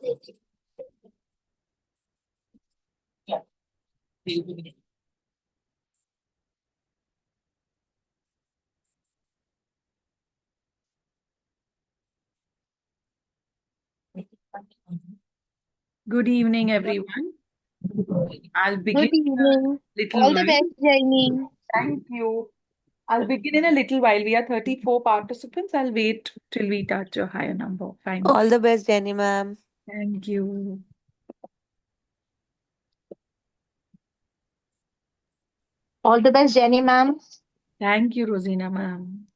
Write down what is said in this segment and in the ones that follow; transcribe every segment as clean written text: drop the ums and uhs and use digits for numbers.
Good evening, everyone. I'll begin Good evening. in a little All the while. best, Jaini. Thank you. I'll begin in a little while. We are 34 participants. I'll wait till we touch a higher number. Fine. All the best, Jenny ma'am. Thank you. All the best, Jenny ma'am. Thank you, Rosina ma'am.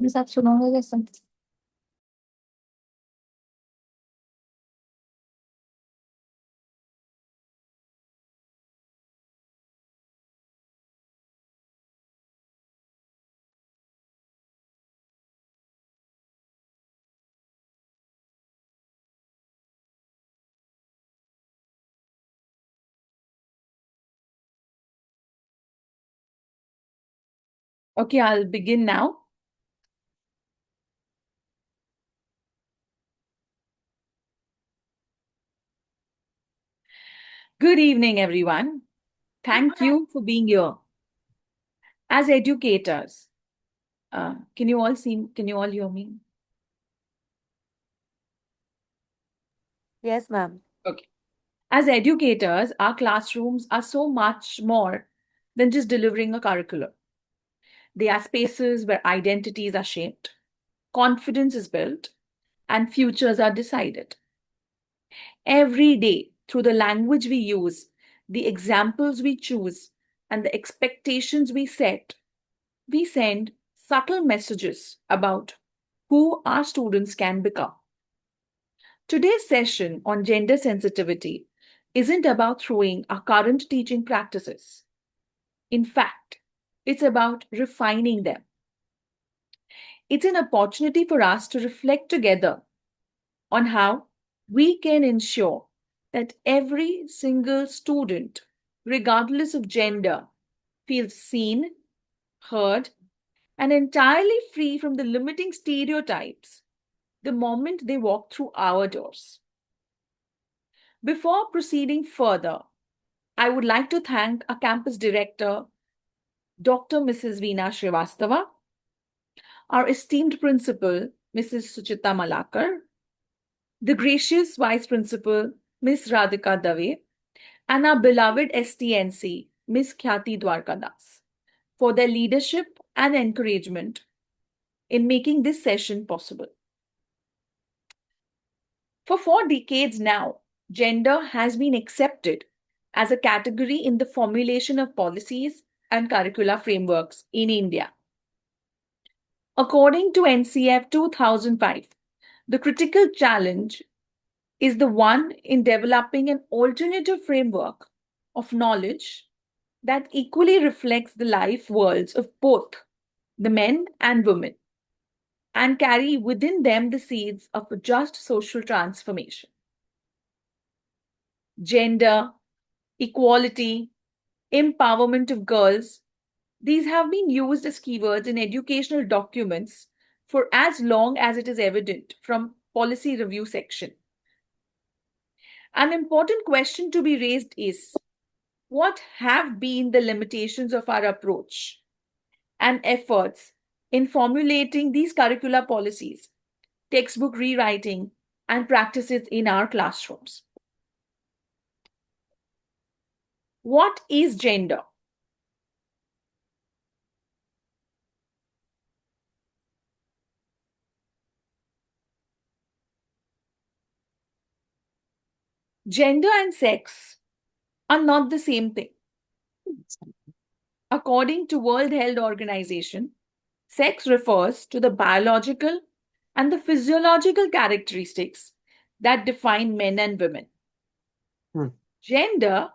बस आप सुनोगे कैसे? Okay, I'll begin now. Good evening, everyone. Thank you for being here. As educators, can you all hear me? Yes, ma'am. Okay. As educators, our classrooms are so much more than just delivering a curriculum. They are spaces where identities are shaped, confidence is built, and futures are decided. Every day, through the language we use, the examples we choose, and the expectations we set, we send subtle messages about who our students can become. Today's session on gender sensitivity isn't about throwing our current teaching practices. In fact, it's about refining them. It's an opportunity for us to reflect together on how we can ensure that every single student, regardless of gender, feels seen, heard, and entirely free from the limiting stereotypes the moment they walk through our doors. Before proceeding further, I would like to thank our campus director, Dr. Mrs. Veena Srivastava, our esteemed principal, Mrs. Suchita Malakar, the gracious vice principal, Ms. Radhika Dave, and our beloved STNC, Ms. Khyati Dwarkadas, for their leadership and encouragement in making this session possible. For 4 decades now, gender has been accepted as a category in the formulation of policies and curricula frameworks in India. According to NCF 2005, the critical challenge is the one in developing an alternative framework of knowledge that equally reflects the life worlds of both the men and women and carry within them the seeds of a just social transformation. Gender, equality, empowerment of girls, these have been used as keywords in educational documents for as long as it is evident from policy review section. An important question to be raised is, what have been the limitations of our approach and efforts in formulating these curricular policies, textbook rewriting, and practices in our classrooms? What is gender? Gender and sex are not the same thing. According to World Health Organization, sex refers to the biological and the physiological characteristics that define men and women. Gender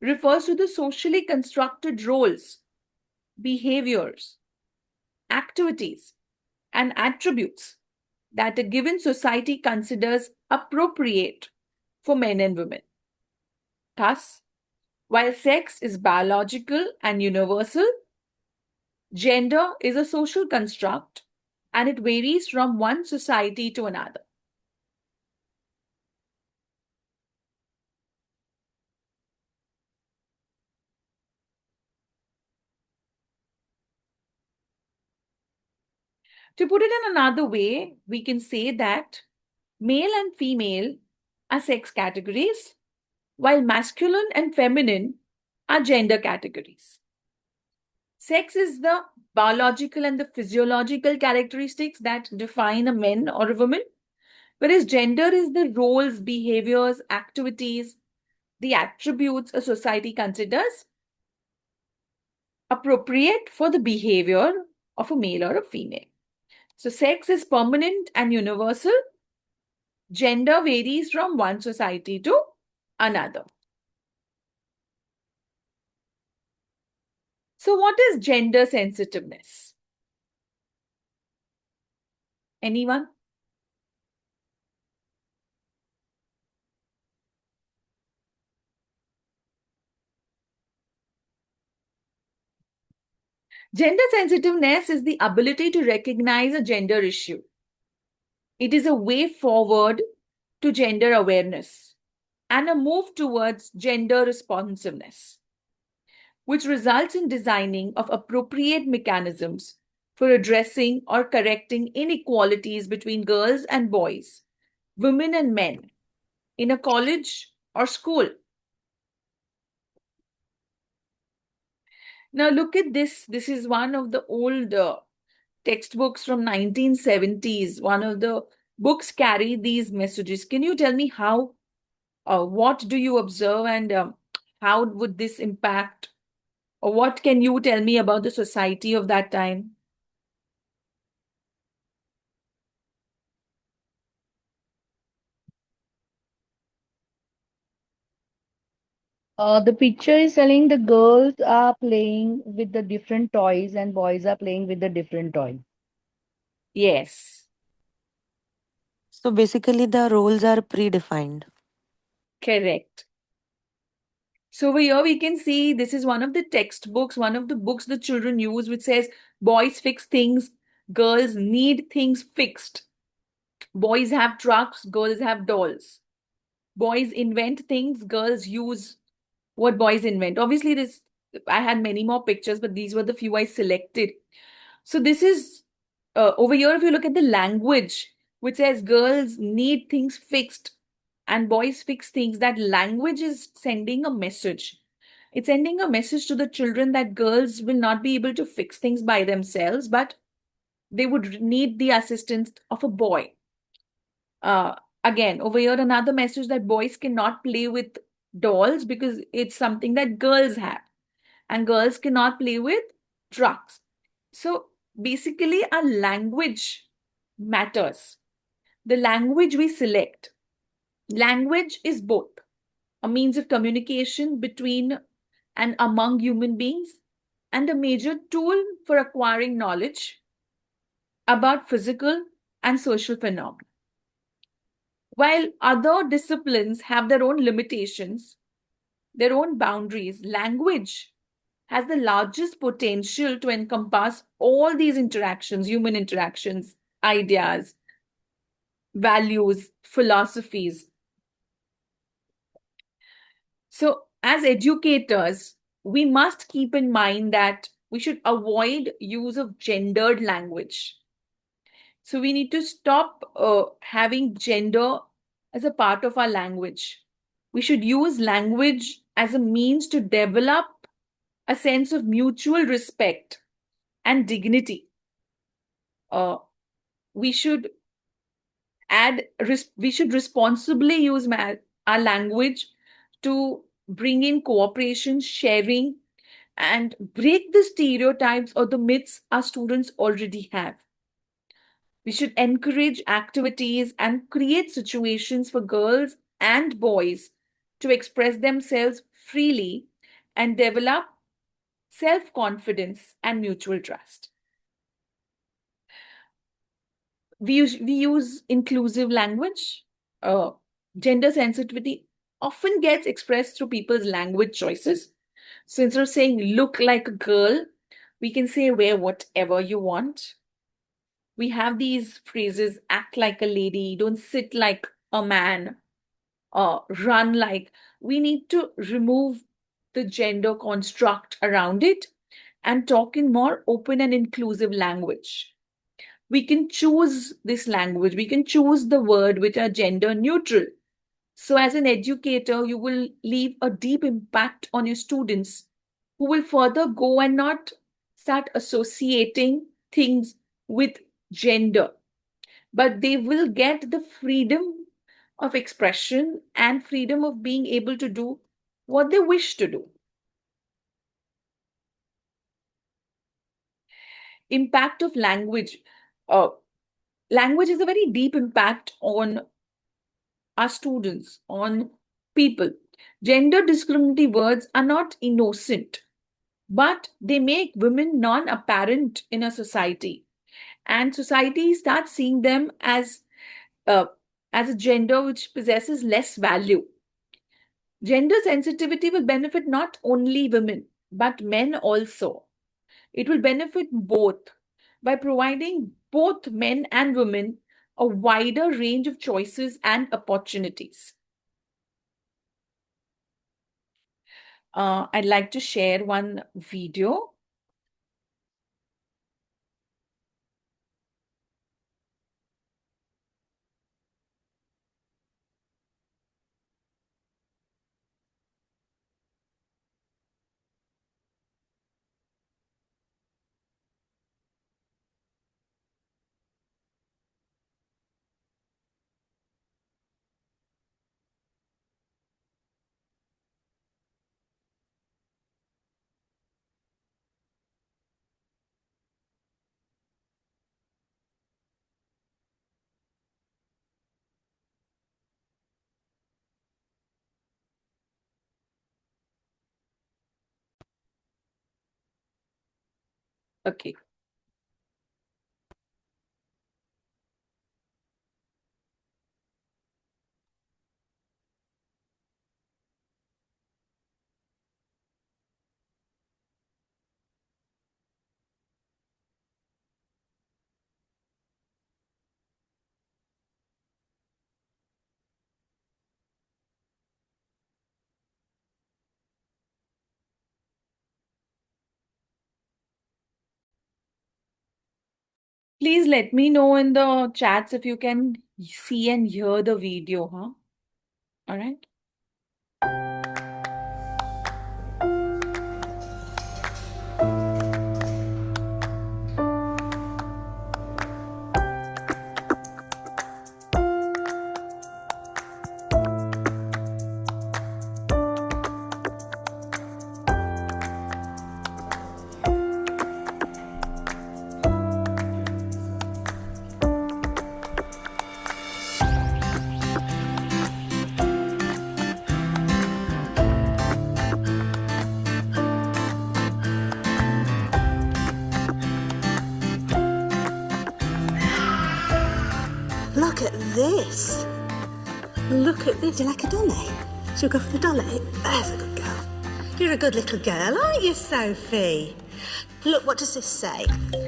refers to the socially constructed roles, behaviors, activities, and attributes that a given society considers appropriate for men and women. Thus, while sex is biological and universal, gender is a social construct and it varies from one society to another. To put it in another way, we can say that male and female are sex categories, while masculine and feminine are gender categories. Sex is the biological and the physiological characteristics that define a man or a woman, whereas gender is the roles, behaviors, activities, the attributes a society considers appropriate for the behavior of a male or a female. So, sex is permanent and universal. Gender varies from one society to another. So, what is gender sensitiveness? Anyone? Gender sensitiveness is the ability to recognize a gender issue. It is a way forward to gender awareness and a move towards gender responsiveness, which results in designing of appropriate mechanisms for addressing or correcting inequalities between girls and boys, women and men in a college or school. Now look at this. This is one of the old textbooks from 1970s. One of the books carry these messages. Can you tell me how, what do you observe and how would this impact, or what can you tell me about the society of that time? The picture is telling the girls are playing with the different toys and boys are playing with the different toys. Yes. So basically, the roles are predefined. Correct. So over here we can see this is one of the textbooks, one of the books the children use, which says boys fix things, girls need things fixed. Boys have trucks, girls have dolls. Boys invent things, girls use what boys invent. Obviously, this I had many more pictures, but these were the few I selected. So this is over here. If you look at the language, which says girls need things fixed and boys fix things, that language is sending a message. It's sending a message to the children that girls will not be able to fix things by themselves, but they would need the assistance of a boy. Uh, Again, over here, another message that boys cannot play with dolls because it's something that girls have, and girls cannot play with trucks. So basically, our language matters. The language we select. Language is both a means of communication between and among human beings and a major tool for acquiring knowledge about physical and social phenomena. While other disciplines have their own limitations, their own boundaries, language has the largest potential to encompass all these interactions, human interactions, ideas, values, philosophies. So, as educators, we must keep in mind that we should avoid use of gendered language. So, we need to stop having gender as a part of our language. We should use language as a means to develop a sense of mutual respect and dignity. Uh, we should we should responsibly use our language to bring in cooperation, sharing, and break the stereotypes or the myths our students already have. We should encourage activities and create situations for girls and boys to express themselves freely and develop self confidence and mutual trust. We use inclusive language. Uh, Gender sensitivity often gets expressed through people's language choices. So instead of saying look like a girl, we can say wear whatever you want. We have these phrases: act like a lady, don't sit like a man, run like. We need to remove the gender construct around it and talk in more open and inclusive language. We can choose this language, we can choose the word which are gender neutral. So as an educator, you will leave a deep impact on your students who will further go and not start associating things with gender, but they will get the freedom of expression and freedom of being able to do what they wish to do. Impact of language. uh, Language is a very deep impact on our students, on people. Gender discriminatory words are not innocent, but they make women non apparent in a society. And society starts seeing them uh, as a gender which possesses less value. Gender sensitivity will benefit not only women, but men also. It will benefit both by providing both men and women a wider range of choices and opportunities. I'd like to share one video. Okay. Please let me know in the chats if you can see and hear the video, huh? All right. Look at this. Look at this. Do you like a dolly? Shall we go for the dolly? There's a good girl. You're a good little girl, aren't you, Sophie? Look, what does this say?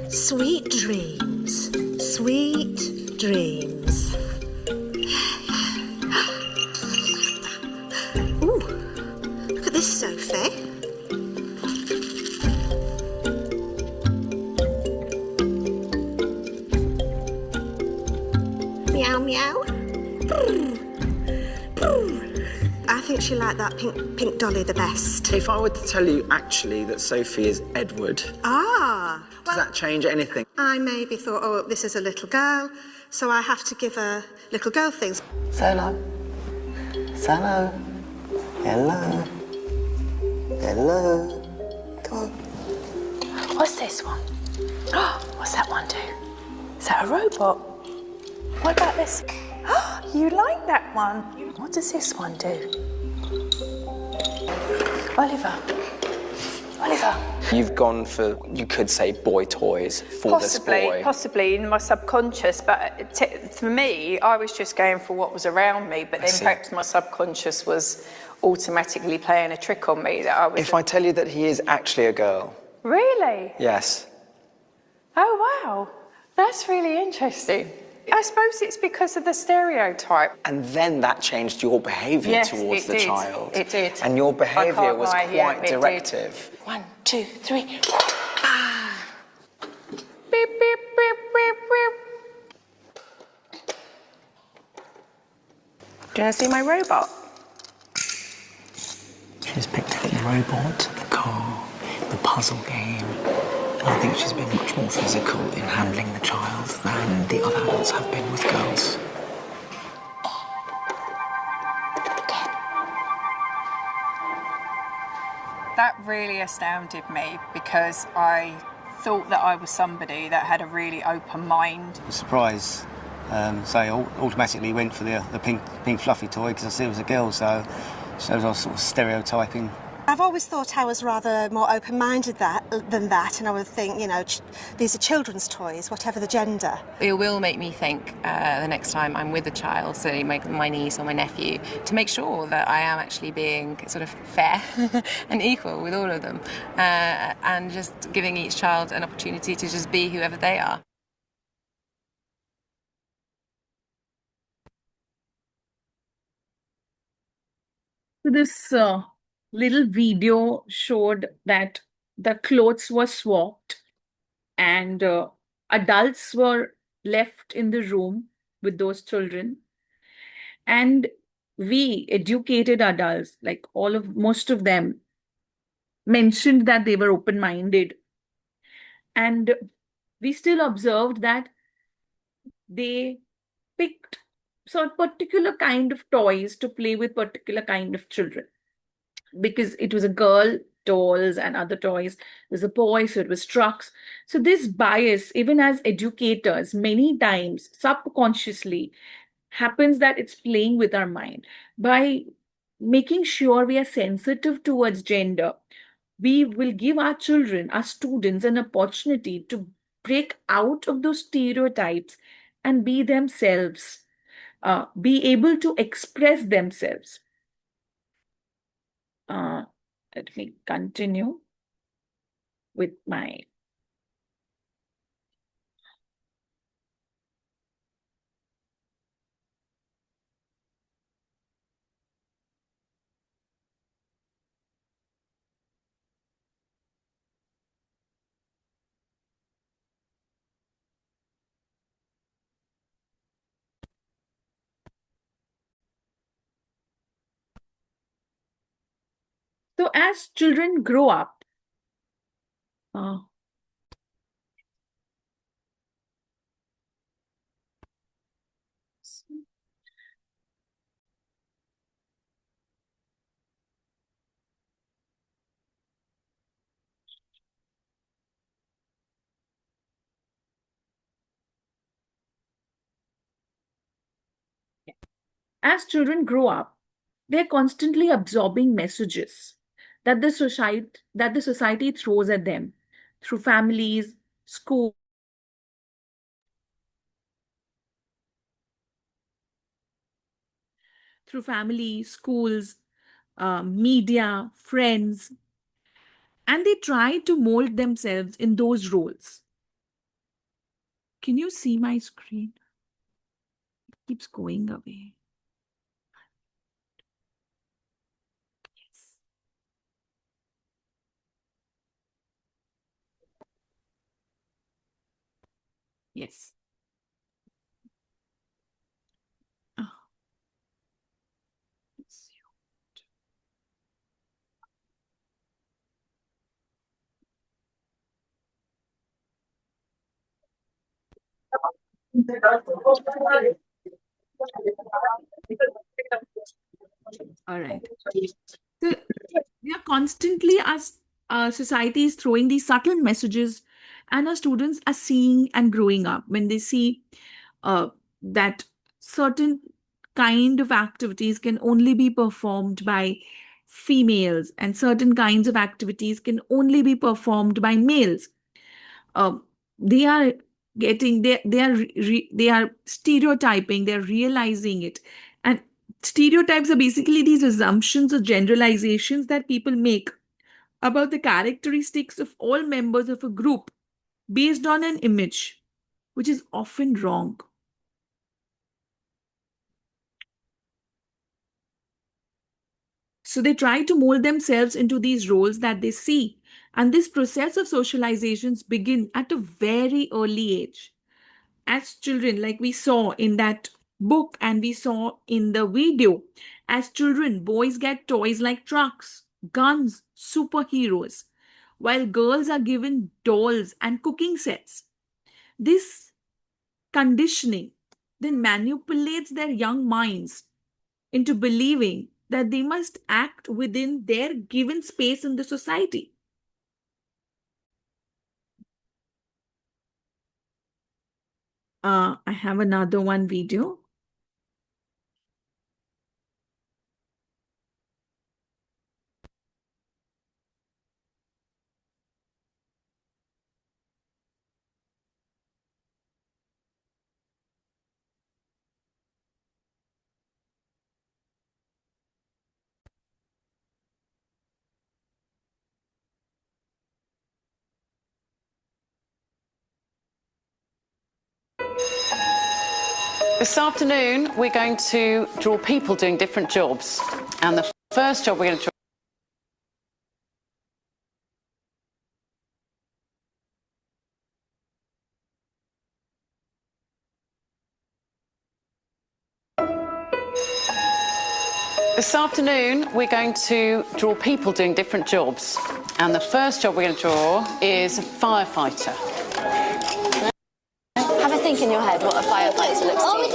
Sweet dreams. Sweet dreams. Ooh, look at this, Sophie. Meow, meow. I think she liked that pink dolly the best. If I were to tell you actually that Sophie is Edward, Does that change anything? I maybe thought, oh, this is a little girl, so I have to give her little girl things. Say hello. Say hello. Hello. Hello. Come on. What's this one? What's that one do? Is that a robot? What about this? You like that one? What does this one do? Oliver. Oliver. You've gone for, you could say, boy toys for this boy. Possibly in my subconscious, but for me, I was just going for what was around me, but then perhaps my subconscious was automatically playing a trick on me that I was... If I tell you that he is actually a girl. Really? Yes. Oh, wow. That's really interesting. I suppose it's because of the stereotype. And then that changed your behaviour towards the child. It did. And your behaviour was lie, quite directive. Did. 1, 2, 3. Beep, beep, beep, beep, beep. Do you want to see my robot? She's picked up the robot, the car, the puzzle game. And I think she's been much more physical in handling the child than the other adults have been with girls. That really astounded me because I thought that I was somebody that had a really open mind. Surprise. So I automatically went for the pink fluffy toy because I said it was a girl, so I was sort of stereotyping. I've always thought I was rather more open-minded than that, and I would think, you know, these are children's toys, whatever the gender. It will make me think the next time I'm with a child, so my niece or my nephew, to make sure that I am actually being sort of fair and equal with all of them, and just giving each child an opportunity to just be whoever they are. So this little video showed that the clothes were swapped and adults were left in the room with those children. And we educated adults, like most of them, mentioned that they were open-minded. And we still observed that they picked some particular kind of toys to play with particular kind of children. Because it was a girl, dolls and other toys. There's a boy, so it was trucks. So this bias, even as educators, many times subconsciously happens that it's playing with our mind. By making sure we are sensitive towards gender, we will give our children, our students, an opportunity to break out of those stereotypes and be themselves, be able to express themselves. Let me continue with my So as children grow up, uh, as children grow up, they're constantly absorbing messages that the society throws at them through families, school, through family, schools, media, friends, and they try to mold themselves in those roles. Can you see my screen? It keeps going away. Yes. Yes. Oh, let's see. All right. So we are constantly, as society is throwing these subtle messages, and our students are seeing and growing up when they see that certain kind of activities can only be performed by females, and certain kinds of activities can only be performed by males. Uh, they are getting they are stereotyping, they're realizing it, and stereotypes are basically these assumptions or generalizations that people make about the characteristics of all members of a group based on an image, which is often wrong. So they try to mold themselves into these roles that they see. And this process of socializations begin at a very early age. As children, like we saw in that book and we saw in the video, as children, boys get toys like trucks, guns, superheroes, while girls are given dolls and cooking sets. This conditioning then manipulates their young minds into believing that they must act within their given space in the society. I have another one video. This afternoon, we're going to draw people doing different jobs. And the first job we're going to draw. This afternoon, we're going to draw people doing different jobs. And the first job we're going to draw is a firefighter. Have a think in your head what a firefighter looks like.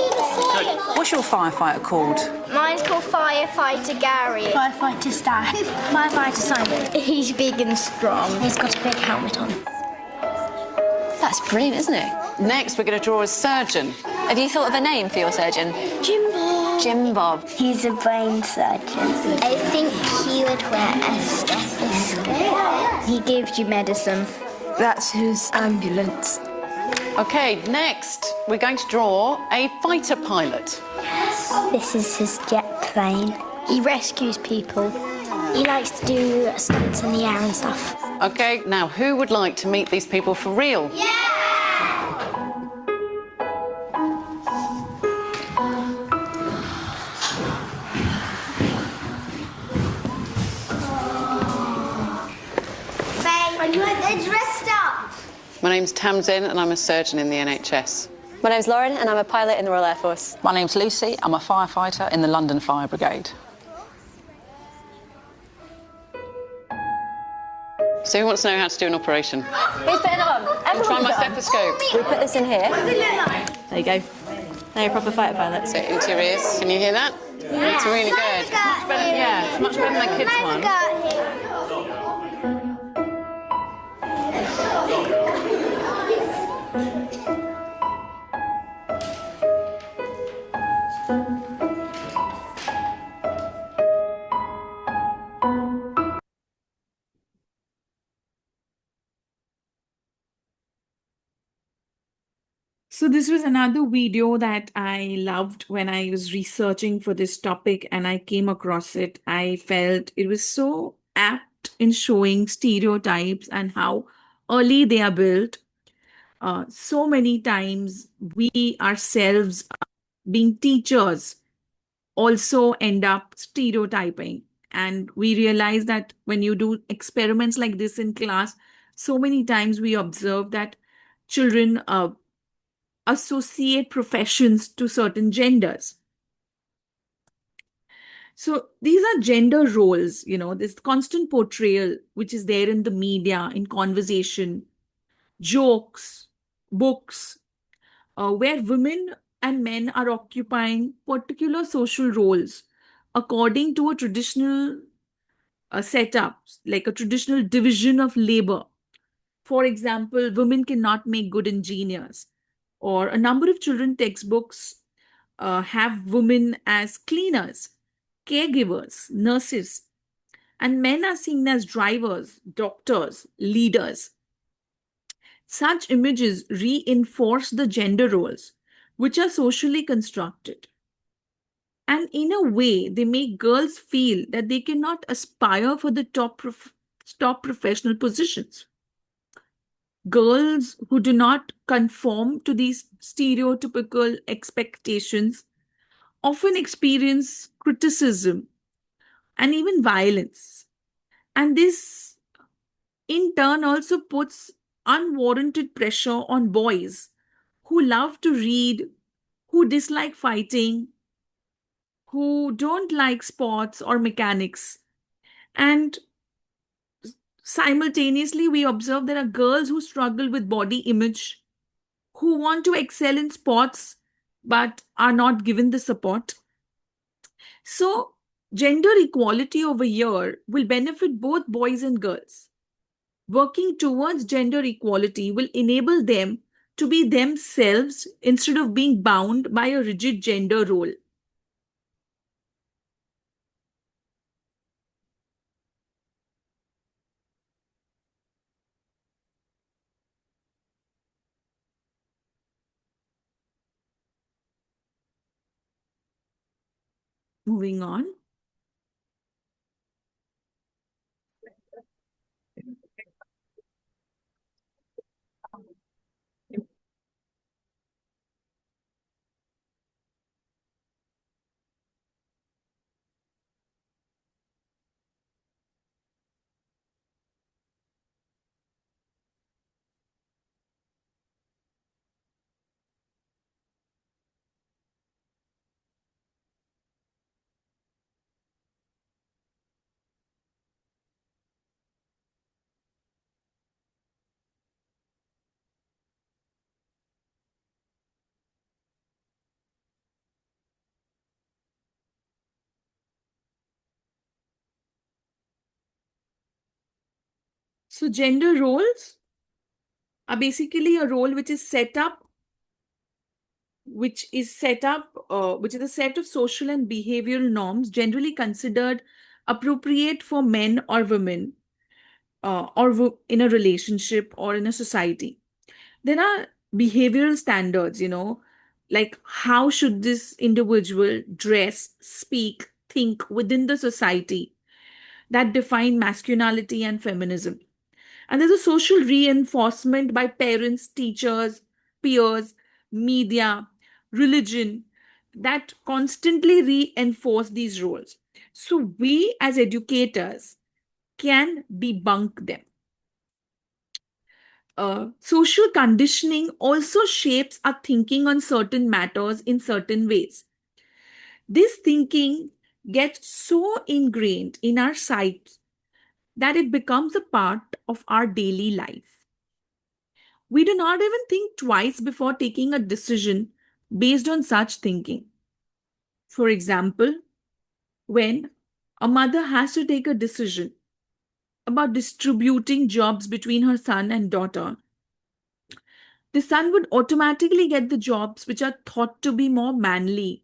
What's your firefighter called? Mine's called Firefighter Gary. Firefighter Stan. Firefighter Simon. He's big and strong. He's got a big helmet on. That's brilliant, isn't it? Next, we're going to draw a surgeon. Have you thought of a name for your surgeon? Jim Bob. Jim Bob. He's a brain surgeon. I think he would wear a stethoscope. He gives you medicine. That's his ambulance. OK, next, we're going to draw a fighter pilot. This is his jet plane. He rescues people. He likes to do stunts in the air and stuff. OK, now who would like to meet these people for real? Yeah! They're dressed up. My name's Tamsin and I'm a surgeon in the NHS. My name's Lauren and I'm a pilot in the Royal Air Force. My name's Lucy. I'm a firefighter in the London Fire Brigade. So who wants to know how to do an operation? Who's putting it on? I'll try Everyone's my done. stethoscope. We put this in here. There you go. Now you're a proper fighter pilot. So into your ears. Can you hear that? Yeah. It's really good. It's much better, yeah, it's much better than the kids' one. So this was another video that I loved when I was researching for this topic and I came across it. I felt it was so apt in showing stereotypes and how early they are built. So many times we ourselves, being teachers, also end up stereotyping. And we realize that when you do experiments like this in class, so many times we observe that children associate professions to certain genders. So these are gender roles, this constant portrayal which is there in the media, in conversation, jokes, books, where women and men are occupying particular social roles according to a traditional setup, like a traditional division of labor. For example, women cannot make good engineers, or a number of children textbooks have women as cleaners, caregivers, nurses, and men are seen as drivers, doctors, leaders. Such images reinforce the gender roles, which are socially constructed. And in a way, they make girls feel that they cannot aspire for the top professional positions. Girls who do not conform to these stereotypical expectations often experience criticism and even violence. And this, in turn, also puts unwarranted pressure on boys who love to read, who dislike fighting, who don't like sports or mechanics. And simultaneously, we observe there are girls who struggle with body image, who want to excel in sports but are not given the support. So, gender equality over here will benefit both boys and girls. Working towards gender equality will enable them to be themselves instead of being bound by a rigid gender role. Moving on. So, gender roles are basically a role which is set up, which is a set of social and behavioral norms generally considered appropriate for men or women, in a relationship or in a society. There are behavioral standards, like how should this individual dress, speak, think within the society, that define masculinity and feminism. And there's a social reinforcement by parents, teachers, peers, media, religion that constantly reinforce these roles. So we as educators can debunk them. Social conditioning also shapes our thinking on certain matters in certain ways. This thinking gets so ingrained in our sight that it becomes a part of our daily life. We do not even think twice before taking a decision based on such thinking. For example, when a mother has to take a decision about distributing jobs between her son and daughter, the son would automatically get the jobs which are thought to be more manly,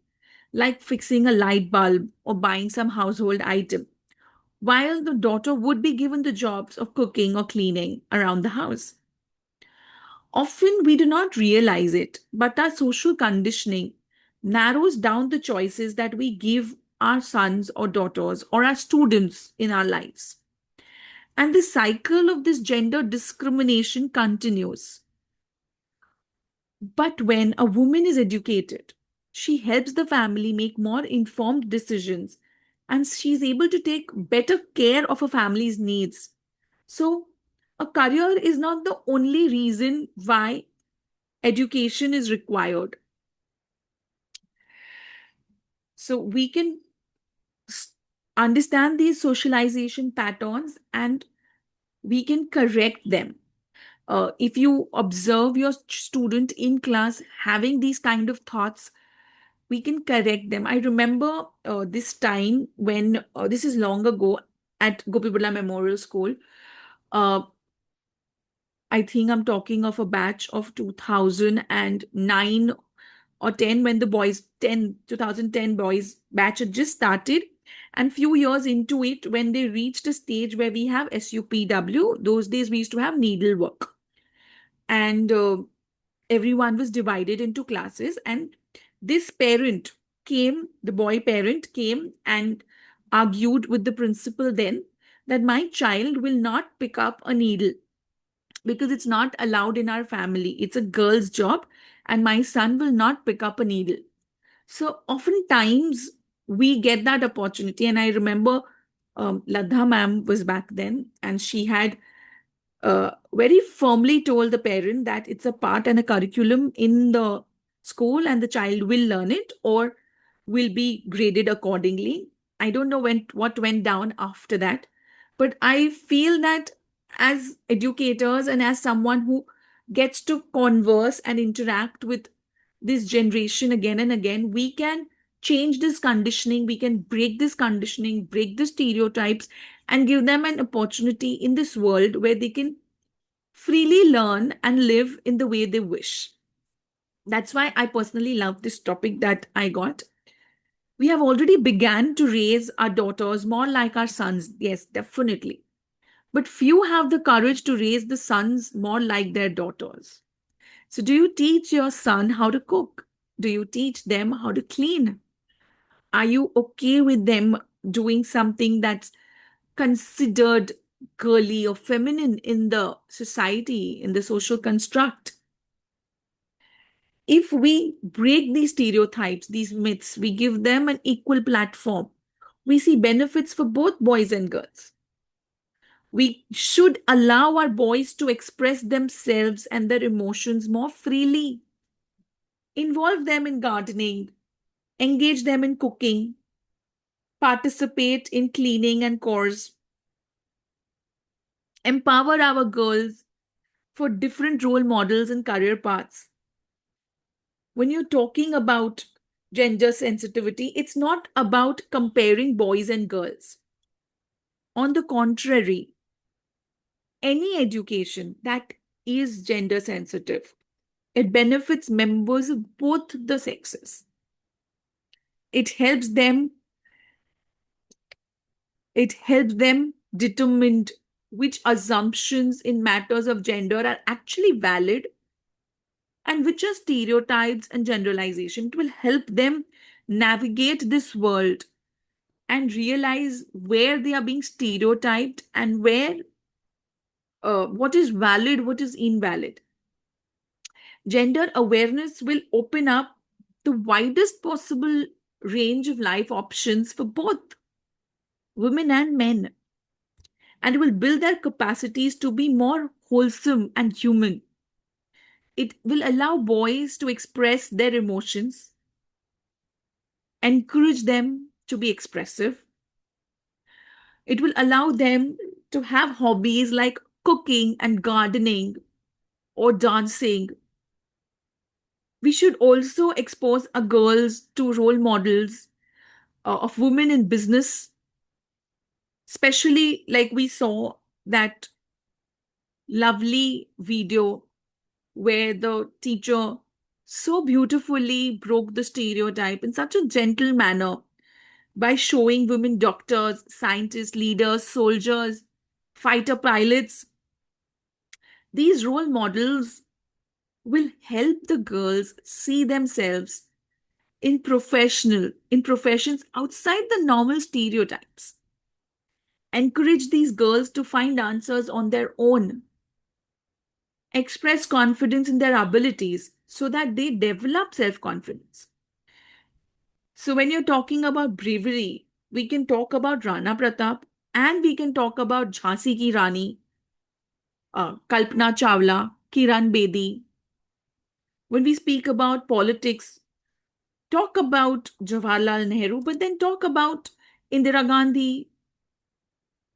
like fixing a light bulb or buying some household item, while the daughter would be given the jobs of cooking or cleaning around the house. Often we do not realize it, but our social conditioning narrows down the choices that we give our sons or daughters or our students in our lives. And the cycle of this gender discrimination continues. But when a woman is educated, she helps the family make more informed decisions and she's able to take better care of her family's needs. So, a career is not the only reason why education is required. So, we can understand these socialization patterns and we can correct them. If you observe your student in class having these kind of thoughts, we can correct them. I remember this time when this is long ago at Gopi Birla Memorial School. I think I'm talking of a batch of 2009 or 10 when the boys 2010 boys batch had just started, and few years into it when they reached a stage where we have SUPW. Those days we used to have needlework, and everyone was divided into classes, and this parent came, the boy parent came and argued with the principal then that my child will not pick up a needle because it's not allowed in our family. It's a girl's job, and my son will not pick up a needle. So oftentimes we get that opportunity. And I remember Ladha ma'am was back then, and she had very firmly told the parent that it's a part and a curriculum in the school, and the child will learn it or will be graded accordingly. I don't know what went down after that, but I feel that as educators and as someone who gets to converse and interact with this generation again and again, we can change this conditioning, we can break this conditioning, break the stereotypes, and give them an opportunity in this world where they can freely learn and live in the way they wish. That's why I personally love this topic that I got. We have already began to raise our daughters more like our sons. Yes, definitely. But few have the courage to raise the sons more like their daughters. So do you teach your son how to cook? Do you teach them how to clean? Are you okay with them doing something that's considered girly or feminine in the society, in the social construct? If we break these stereotypes, these myths, we give them an equal platform, we see benefits for both boys and girls. We should allow our boys to express themselves and their emotions more freely. Involve them in gardening, engage them in cooking, participate in cleaning and chores, empower our girls for different role models and career paths. When you're talking about gender sensitivity, it's not about comparing boys and girls. On the contrary, any education that is gender sensitive, it benefits members of both the sexes. It helps them determine which assumptions in matters of gender are actually valid and which are stereotypes and generalization. It will help them navigate this world and realize where they are being stereotyped and where what is valid, what is invalid. Gender awareness will open up the widest possible range of life options for both women and men, and it will build their capacities to be more wholesome and human. It will allow boys to express their emotions, encourage them to be expressive. It will allow them to have hobbies like cooking and gardening or dancing. We should also expose our girls to role models of women in business, especially like we saw that lovely video where the teacher so beautifully broke the stereotype in such a gentle manner by showing women doctors, scientists, leaders, soldiers, fighter pilots. These role models will help the girls see themselves in professions outside the normal stereotypes. Encourage these girls to find answers on their own. Express confidence in their abilities so that they develop self-confidence. So when you're talking about bravery, we can talk about Rana Pratap and we can talk about Jhansi ki Rani, Kalpana Chawla, Kiran Bedi. When we speak about politics, talk about Jawaharlal Nehru, but then talk about Indira Gandhi.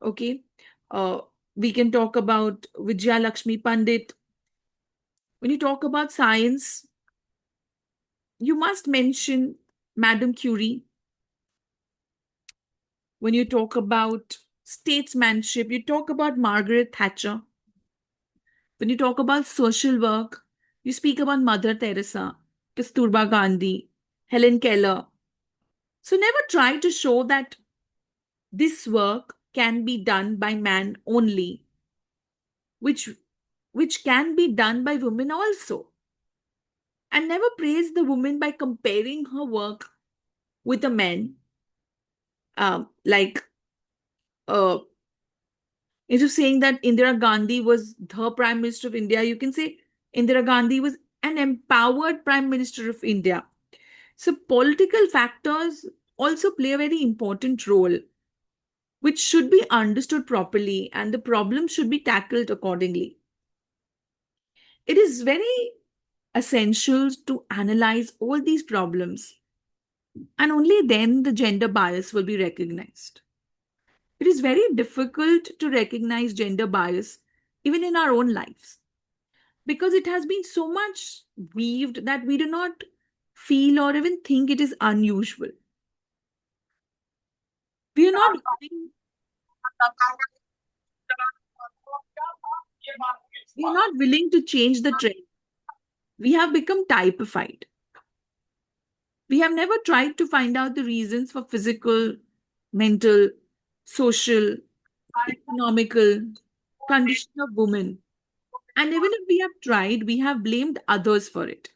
Okay, uh, we can talk about Vijaya Lakshmi Pandit. When you talk about science, you must mention Madame Curie. When you talk about statesmanship, you talk about Margaret Thatcher. When you talk about social work, you speak about Mother Teresa, Kasturba Gandhi, Helen Keller. So never try to show that this work can be done by man only, which can be done by women also. And never praise the woman by comparing her work with a man. Like uh, instead of saying that Indira Gandhi was the Prime Minister of India, you can say Indira Gandhi was an empowered Prime Minister of India. So political factors also play a very important role, which should be understood properly and the problem should be tackled accordingly. It is very essential to analyze all these problems, and only then the gender bias will be recognized. It is very difficult to recognize gender bias even in our own lives because it has been so much weaved that we do not feel or even think it is unusual. We are not we are not willing to change the trend. We have become typified. We have never tried to find out the reasons for physical, mental, social, economical condition of women. And even if we have tried, we have blamed others for it.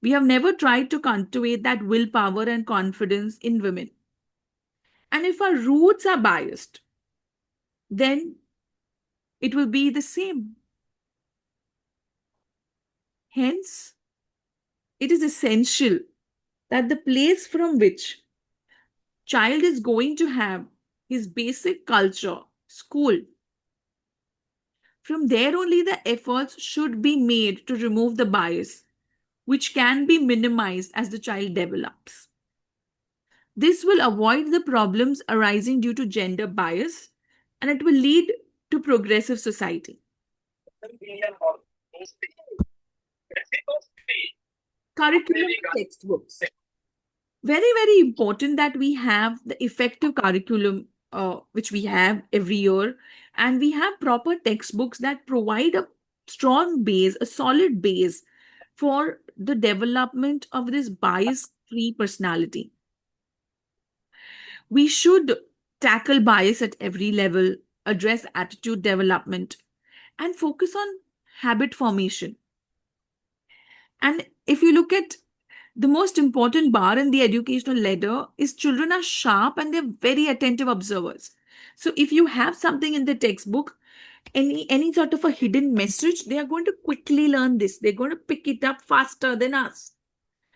We have never tried to cultivate that willpower and confidence in women. And if our roots are biased, then it will be the same. Hence, it is essential that the place from which child is going to have his basic culture, school, from there only the efforts should be made to remove the bias, which can be minimized as the child develops. This will avoid the problems arising due to gender bias and it will lead to progressive society. Curriculum textbooks. Very, very important that we have the effective curriculum which we have every year, and we have proper textbooks that provide a strong base, a solid base for the development of this bias-free personality. We should tackle bias at every level, address attitude development, and focus on habit formation. And if you look at the most important bar in the educational ladder is children are sharp and they're very attentive observers. So if you have something in the textbook, any sort of a hidden message, they are going to quickly learn this. They're going to pick it up faster than us.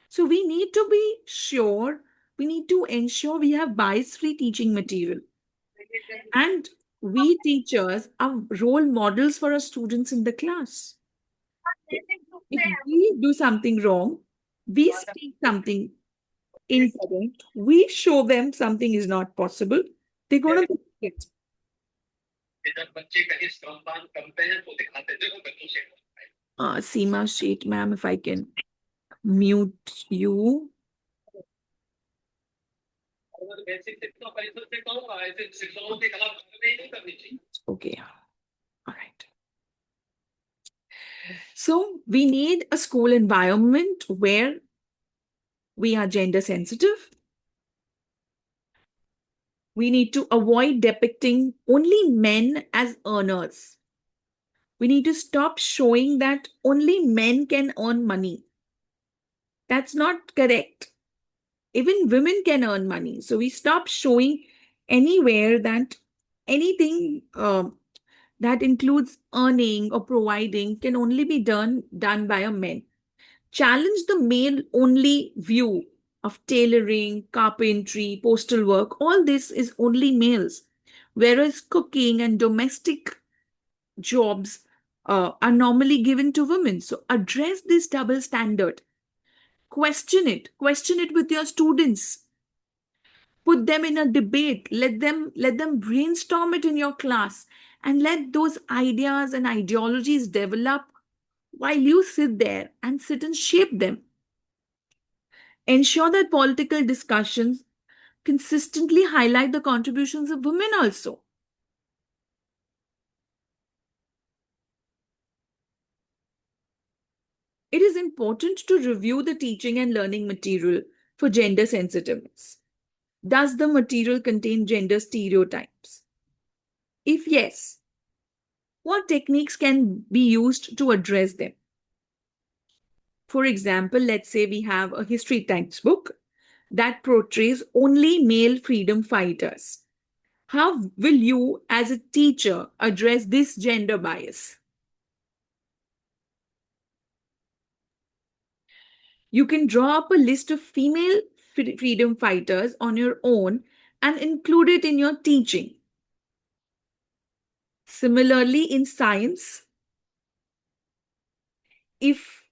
So we need to be sure, we need to ensure we have bias-free teaching material. And we teachers are role models for our students in the class. If we do something wrong, we speak something incorrect, we show them something is not possible, they're going to do it. Seema Sheet, ma'am, if I can mute you. Okay, all right. So we need a school environment where we are gender sensitive. We need to avoid depicting only men as earners. We need to stop showing that only men can earn money. That's not correct. Even women can earn money. So we stop showing anywhere that anything that includes earning or providing can only be done by a man. Challenge the male only view of tailoring, carpentry, postal work. All this is only males. Whereas cooking and domestic jobs are normally given to women. So address this double standard. Question it. Question it with your students. Put them in a debate. Let them brainstorm it in your class, and let those ideas and ideologies develop while you sit and shape them. Ensure that political discussions consistently highlight the contributions of women also. It is important to review the teaching and learning material for gender sensitiveness. Does the material contain gender stereotypes? If yes, what techniques can be used to address them? For example, let's say we have a history textbook that portrays only male freedom fighters. How will you, as a teacher, address this gender bias? You can draw up a list of female freedom fighters on your own and include it in your teaching. Similarly, in science, if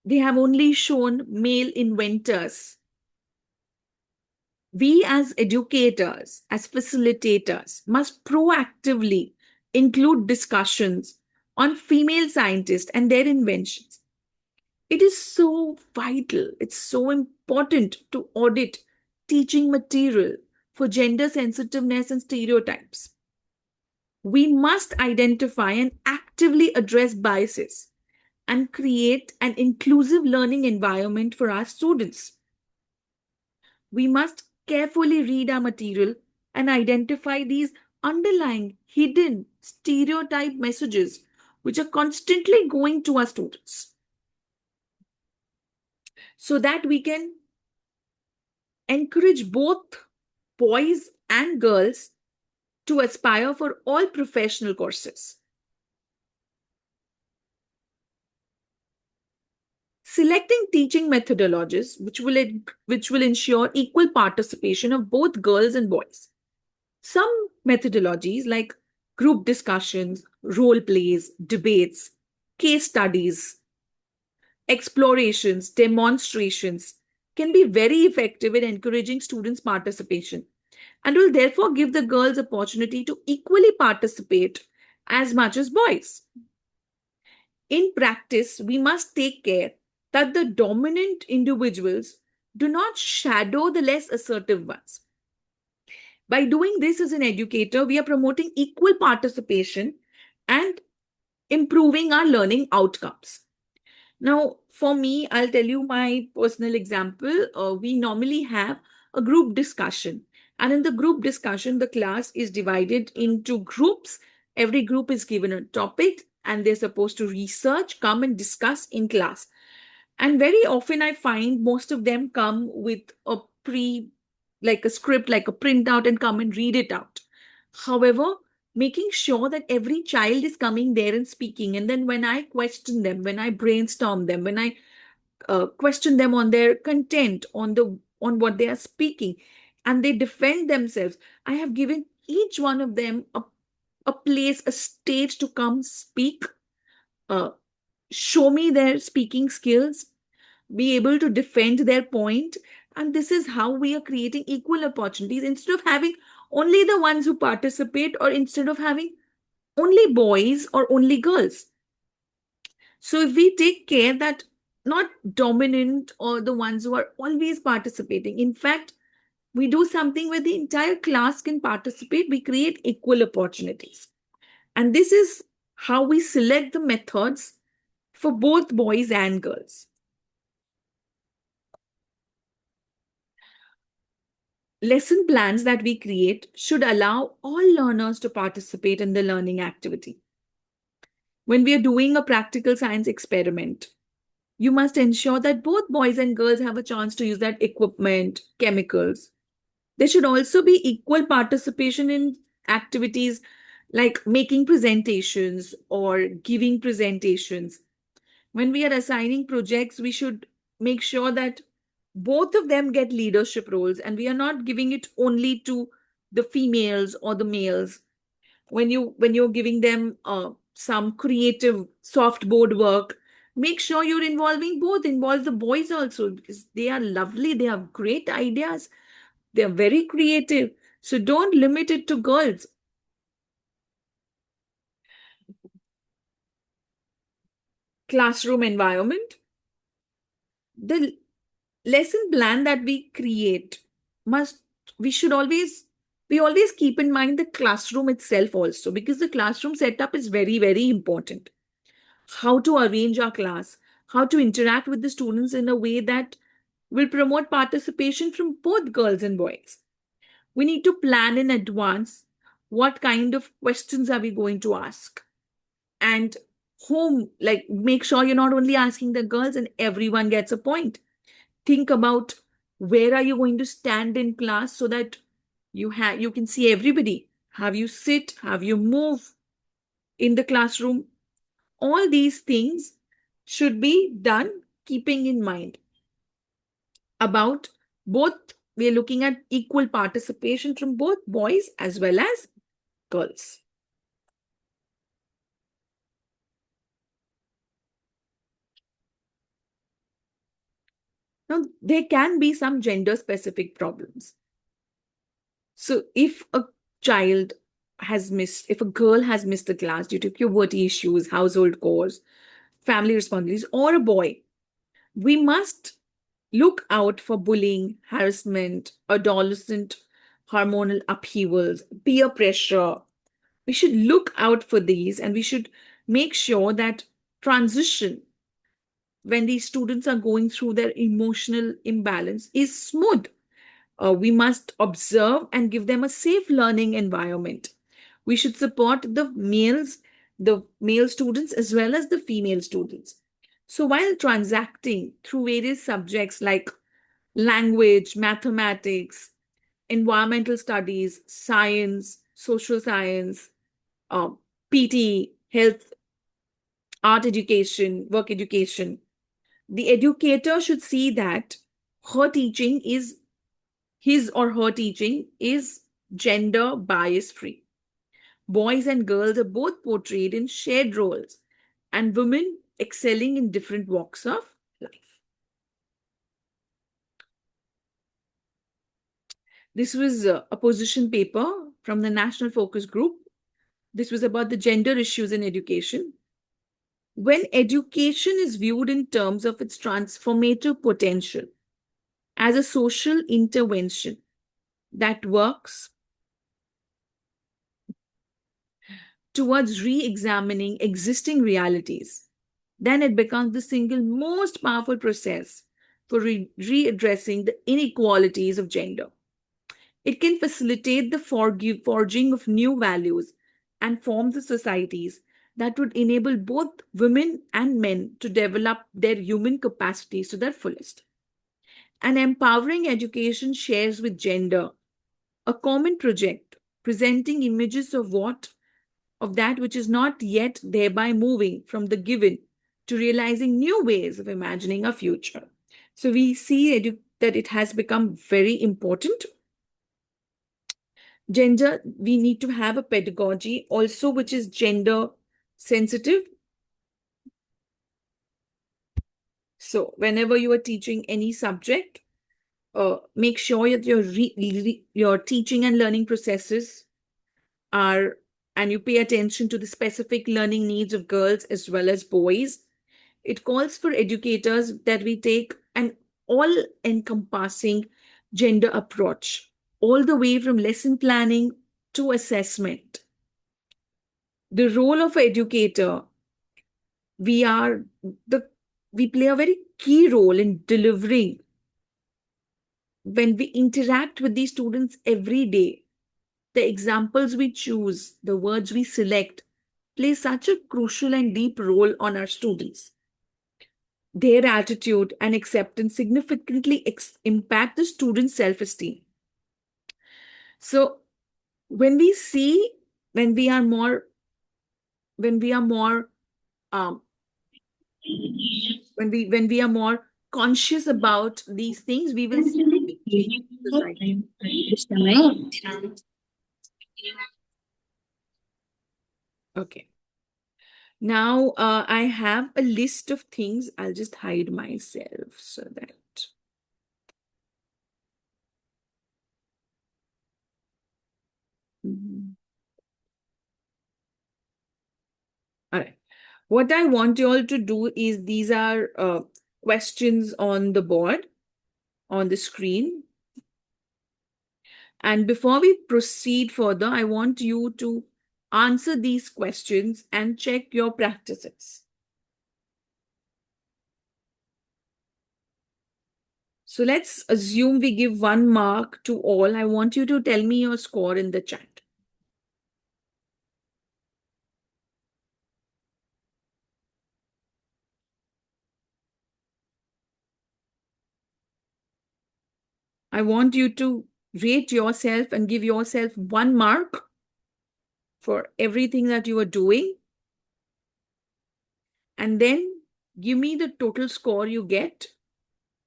they have only shown male inventors, we as educators, as facilitators, must proactively include discussions on female scientists and their inventions. It is so vital, it's so important to audit teaching material for gender sensitiveness and stereotypes. We must identify and actively address biases and create an inclusive learning environment for our students. We must carefully read our material and identify these underlying hidden stereotype messages which are constantly going to our students, so that we can encourage both boys and girls to aspire for all professional courses. Selecting teaching methodologies which will ensure equal participation of both girls and boys. Some methodologies like group discussions, role plays, debates, case studies, explorations, demonstrations can be very effective in encouraging students' participation, and will therefore give the girls opportunity to equally participate as much as boys. In practice, we must take care that the dominant individuals do not shadow the less assertive ones. By doing this as an educator, we are promoting equal participation and improving our learning outcomes. Now, for me, I'll tell you my personal example. We normally have a group discussion. And in the group discussion, the class is divided into groups. Every group is given a topic and they're supposed to research, come and discuss in class. And very often I find most of them come with like a script, like a printout, and come and read it out. However, making sure that every child is coming there and speaking, and then when I question them, when I brainstorm them, when I question them on their content, on what they are speaking, and they defend themselves, I have given each one of them a place, a stage to come speak, show me their speaking skills, be able to defend their point. And this is how we are creating equal opportunities, instead of having only the ones who participate, or instead of having only boys or only girls. So if we take care that not dominant or the ones who are always participating, in fact, we do something where the entire class can participate, we create equal opportunities. And this is how we select the methods for both boys and girls. Lesson plans that we create should allow all learners to participate in the learning activity. When we are doing a practical science experiment, you must ensure that both boys and girls have a chance to use that equipment, chemicals. There should also be equal participation in activities like making presentations or giving presentations. When we are assigning projects, we should make sure that both of them get leadership roles and we are not giving it only to the females or the males. When you're giving them some creative soft board work, make sure you're involving both. Involve the boys also, because they are lovely, they have great ideas, they're very creative. So don't limit it to girls. Classroom environment. The lesson plan that we create must, we always keep in mind the classroom itself also, because the classroom setup is very, very important. How to arrange our class, how to interact with the students in a way that will promote participation from both girls and boys. We need to plan in advance what kind of questions are we going to ask, and whom, like, make sure you're not only asking the girls and everyone gets a point. Think about where are you going to stand in class so that you can see everybody. Have you sit, have you move in the classroom? All these things should be done keeping in mind about both. We are looking at equal participation from both boys as well as girls. Now, there can be some gender specific problems. So if a child if a girl has missed the class due to puberty issues, household chores, family responsibilities, or a boy, we must look out for bullying, harassment, adolescent hormonal upheavals, peer pressure. We should look out for these and we should make sure that transition when these students are going through their emotional imbalance is smooth. We must observe and give them a safe learning environment. We should support the male students as well as the female students. So while transacting through various subjects like language, mathematics, environmental studies, science, social science, PT, health, art education, work education, the educator should see that her teaching is his or her teaching is gender bias free. Boys and girls are both portrayed in shared roles, and women excelling in different walks of life. This was a position paper from the National Focus Group. This was about the gender issues in education. When education is viewed in terms of its transformative potential as a social intervention that works towards re-examining existing realities, then it becomes the single most powerful process for readdressing the inequalities of gender. It can facilitate the forging of new values and forms of societies that would enable both women and men to develop their human capacities to their fullest. An empowering education shares with gender a common project presenting images of that which is not yet, thereby moving from the given to realizing new ways of imagining a future. So we see that it has become very important. Gender, we need to have a pedagogy also which is gender sensitive. So whenever you are teaching any subject, make sure that your teaching and learning processes are and you pay attention to the specific learning needs of girls as well as boys, it calls for educators that we take an all encompassing gender approach, all the way from lesson planning to assessment. The role of an educator, we are the we play a very key role in delivering when we interact with these students every day. The examples we choose, the words we select, play such a crucial and deep role on our students. Their attitude and acceptance significantly impact the student's self-esteem. So when we see, when we are more, when we are more, um, when we are more conscious about these things, we will see a big change in society. Okay. Now I have a list of things. I'll just hide myself so that. All right. What I want you all to do is these are questions on the board, on the screen. And before we proceed further, I want you to answer these questions and check your practices. So let's assume we give 1 mark to all. I want you to tell me your score in the chat. I want you to rate yourself and give yourself 1 mark for everything that you are doing. And then give me the total score you get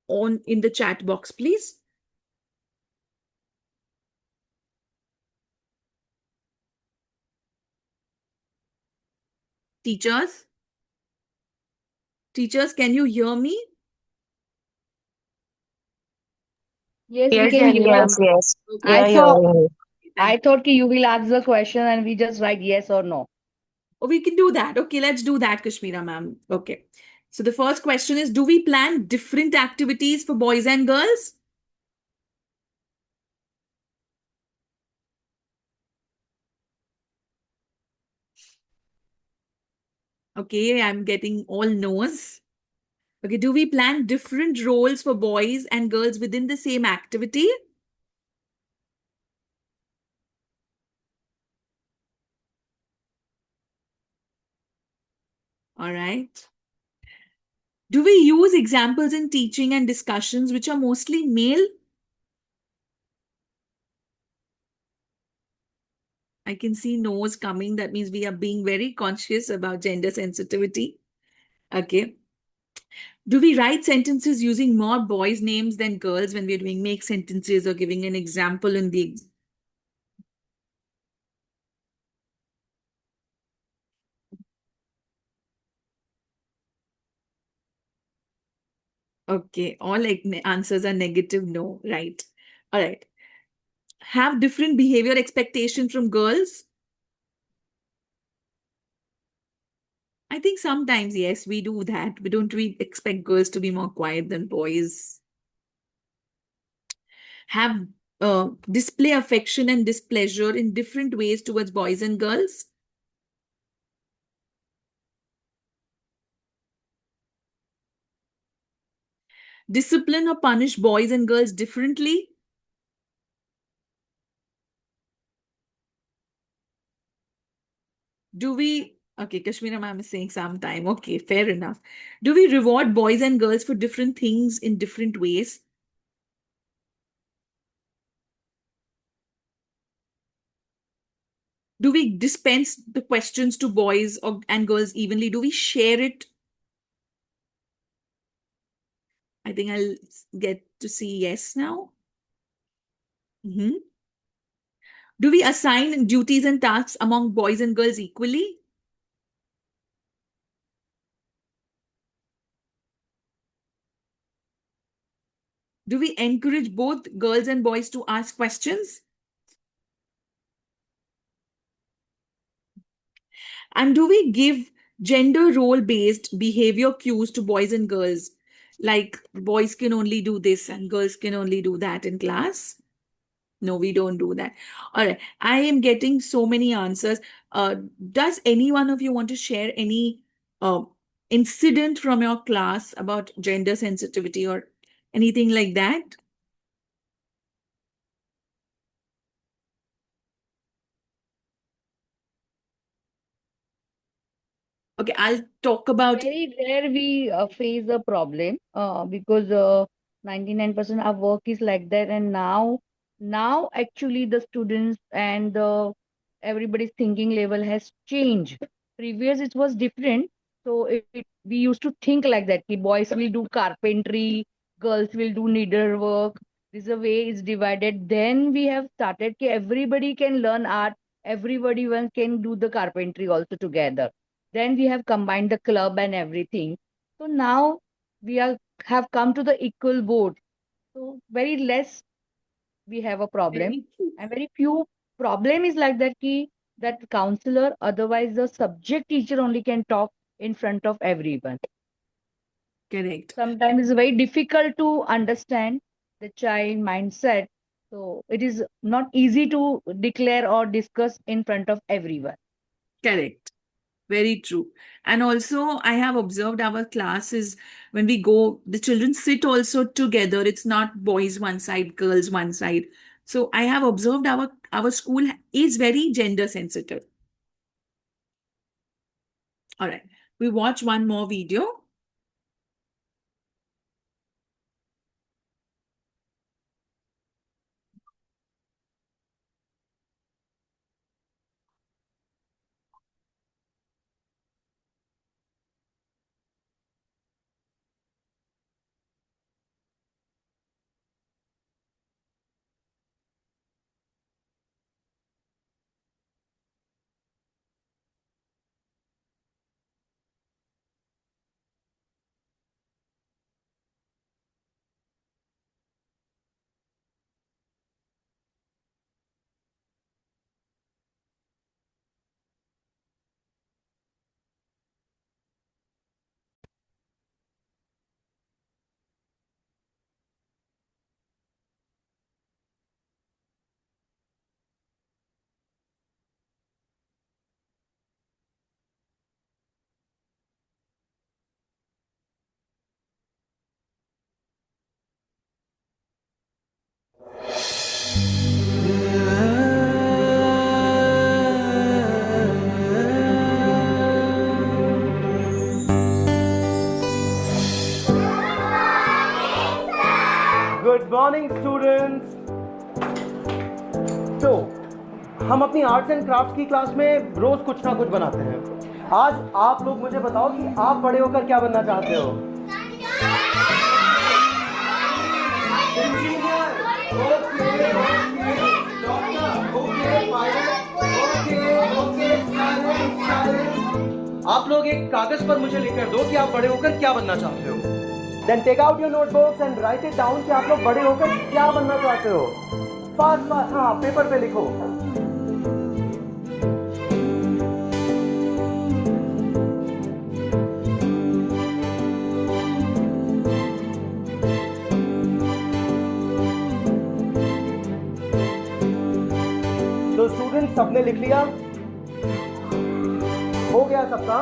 in the chat box, please. Teachers? Teachers, can you hear me? Yes, we Yes, can Jenny, hear. yes, yes. Okay. I Yeah, thought yeah. I thought you will ask the question and we just write yes or no. Oh, we can do that. Okay, let's do that, Kashmira ma'am. Okay. So the first question is, do we plan different activities for boys and girls? Okay, I'm getting all no's. Okay, do we plan different roles for boys and girls within the same activity? All right. Do we use examples in teaching and discussions which are mostly male? I can see no's coming. That means we are being very conscious about gender sensitivity. Okay. Do we write sentences using more boys' names than girls when we're doing make sentences or giving an example in the. Okay, all answers are negative no, right? All right. Have different behavior expectations from girls? I think sometimes, yes, we do that. We expect girls to be more quiet than boys. Have display affection and displeasure in different ways towards boys and girls? Discipline or punish boys and girls differently? Do we, okay, Kashmira ma'am is saying sometime. Okay, fair enough. Do we reward boys and girls for different things in different ways? Do we dispense the questions to boys and girls evenly? Do we share it? I think I'll get to see yes now. Do we assign duties and tasks among boys and girls equally? Do we encourage both girls and boys to ask questions? And do we give gender role based behavior cues to boys and girls? Like boys can only do this and girls can only do that in class? No, we don't do that. All right. I am getting so many answers. Does any one of you want to share any uh, incident from your class about gender sensitivity or anything like that? Okay, I'll talk about. Very rare we face a problem because 99% of work is like that, and now actually the students and everybody's thinking level has changed. Previous it was different, so we used to think like that. Ki boys will do carpentry, girls will do needlework. This is the way it's divided. Then we have started ki everybody can learn art, everybody one can do the carpentry also together. Then we have combined the club and everything. So now we have come to the equal board. So very less we have a problem, and very few problem is like that ki that counselor, otherwise the subject teacher only can talk in front of everyone. Correct. Sometimes it's very difficult to understand the child mindset. So it is not easy to declare or discuss in front of everyone. Correct. Very true. And also, I have observed our classes when we go, the children sit also together. It's not boys one side, girls one side. So I have observed our school is very gender sensitive. All right. We watch one more video. Good morning students. तो हम अपनी arts and craft की class में रोज कुछ ना कुछ बनाते हैं। आज आप लोग मुझे बताओ कि आप बड़े होकर क्या बनना चाहते हो? Engineer, okay, doctor, okay, pilot, okay, silence. आप लोग एक कागज पर मुझे लिखकर दो कि आप बड़े होकर क्या बनना चाहते हो। Then take out your notebooks and write it down कि आप लोग बड़े होकर क्या बनना चाहते हो। फास्ट फास्ट, हाँ, पेपर पे लिखो। तो स्टूडेंट सबने लिख लिया? हो गया सबका?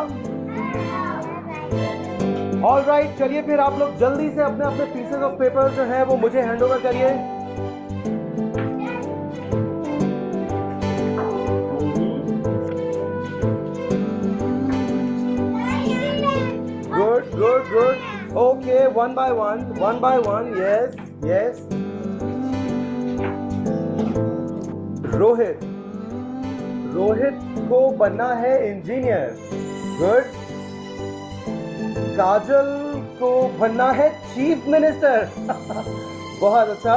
ऑल राइट, चलिए फिर आप लोग जल्दी से अपने अपने पीसेस ऑफ पेपर जो है वो मुझे हैंड ओवर करिए। Good good good, okay, one by one, yes yes. Rohit को बनना है इंजीनियर। गुड। काजल को बनना है चीफ मिनिस्टर। बहुत अच्छा।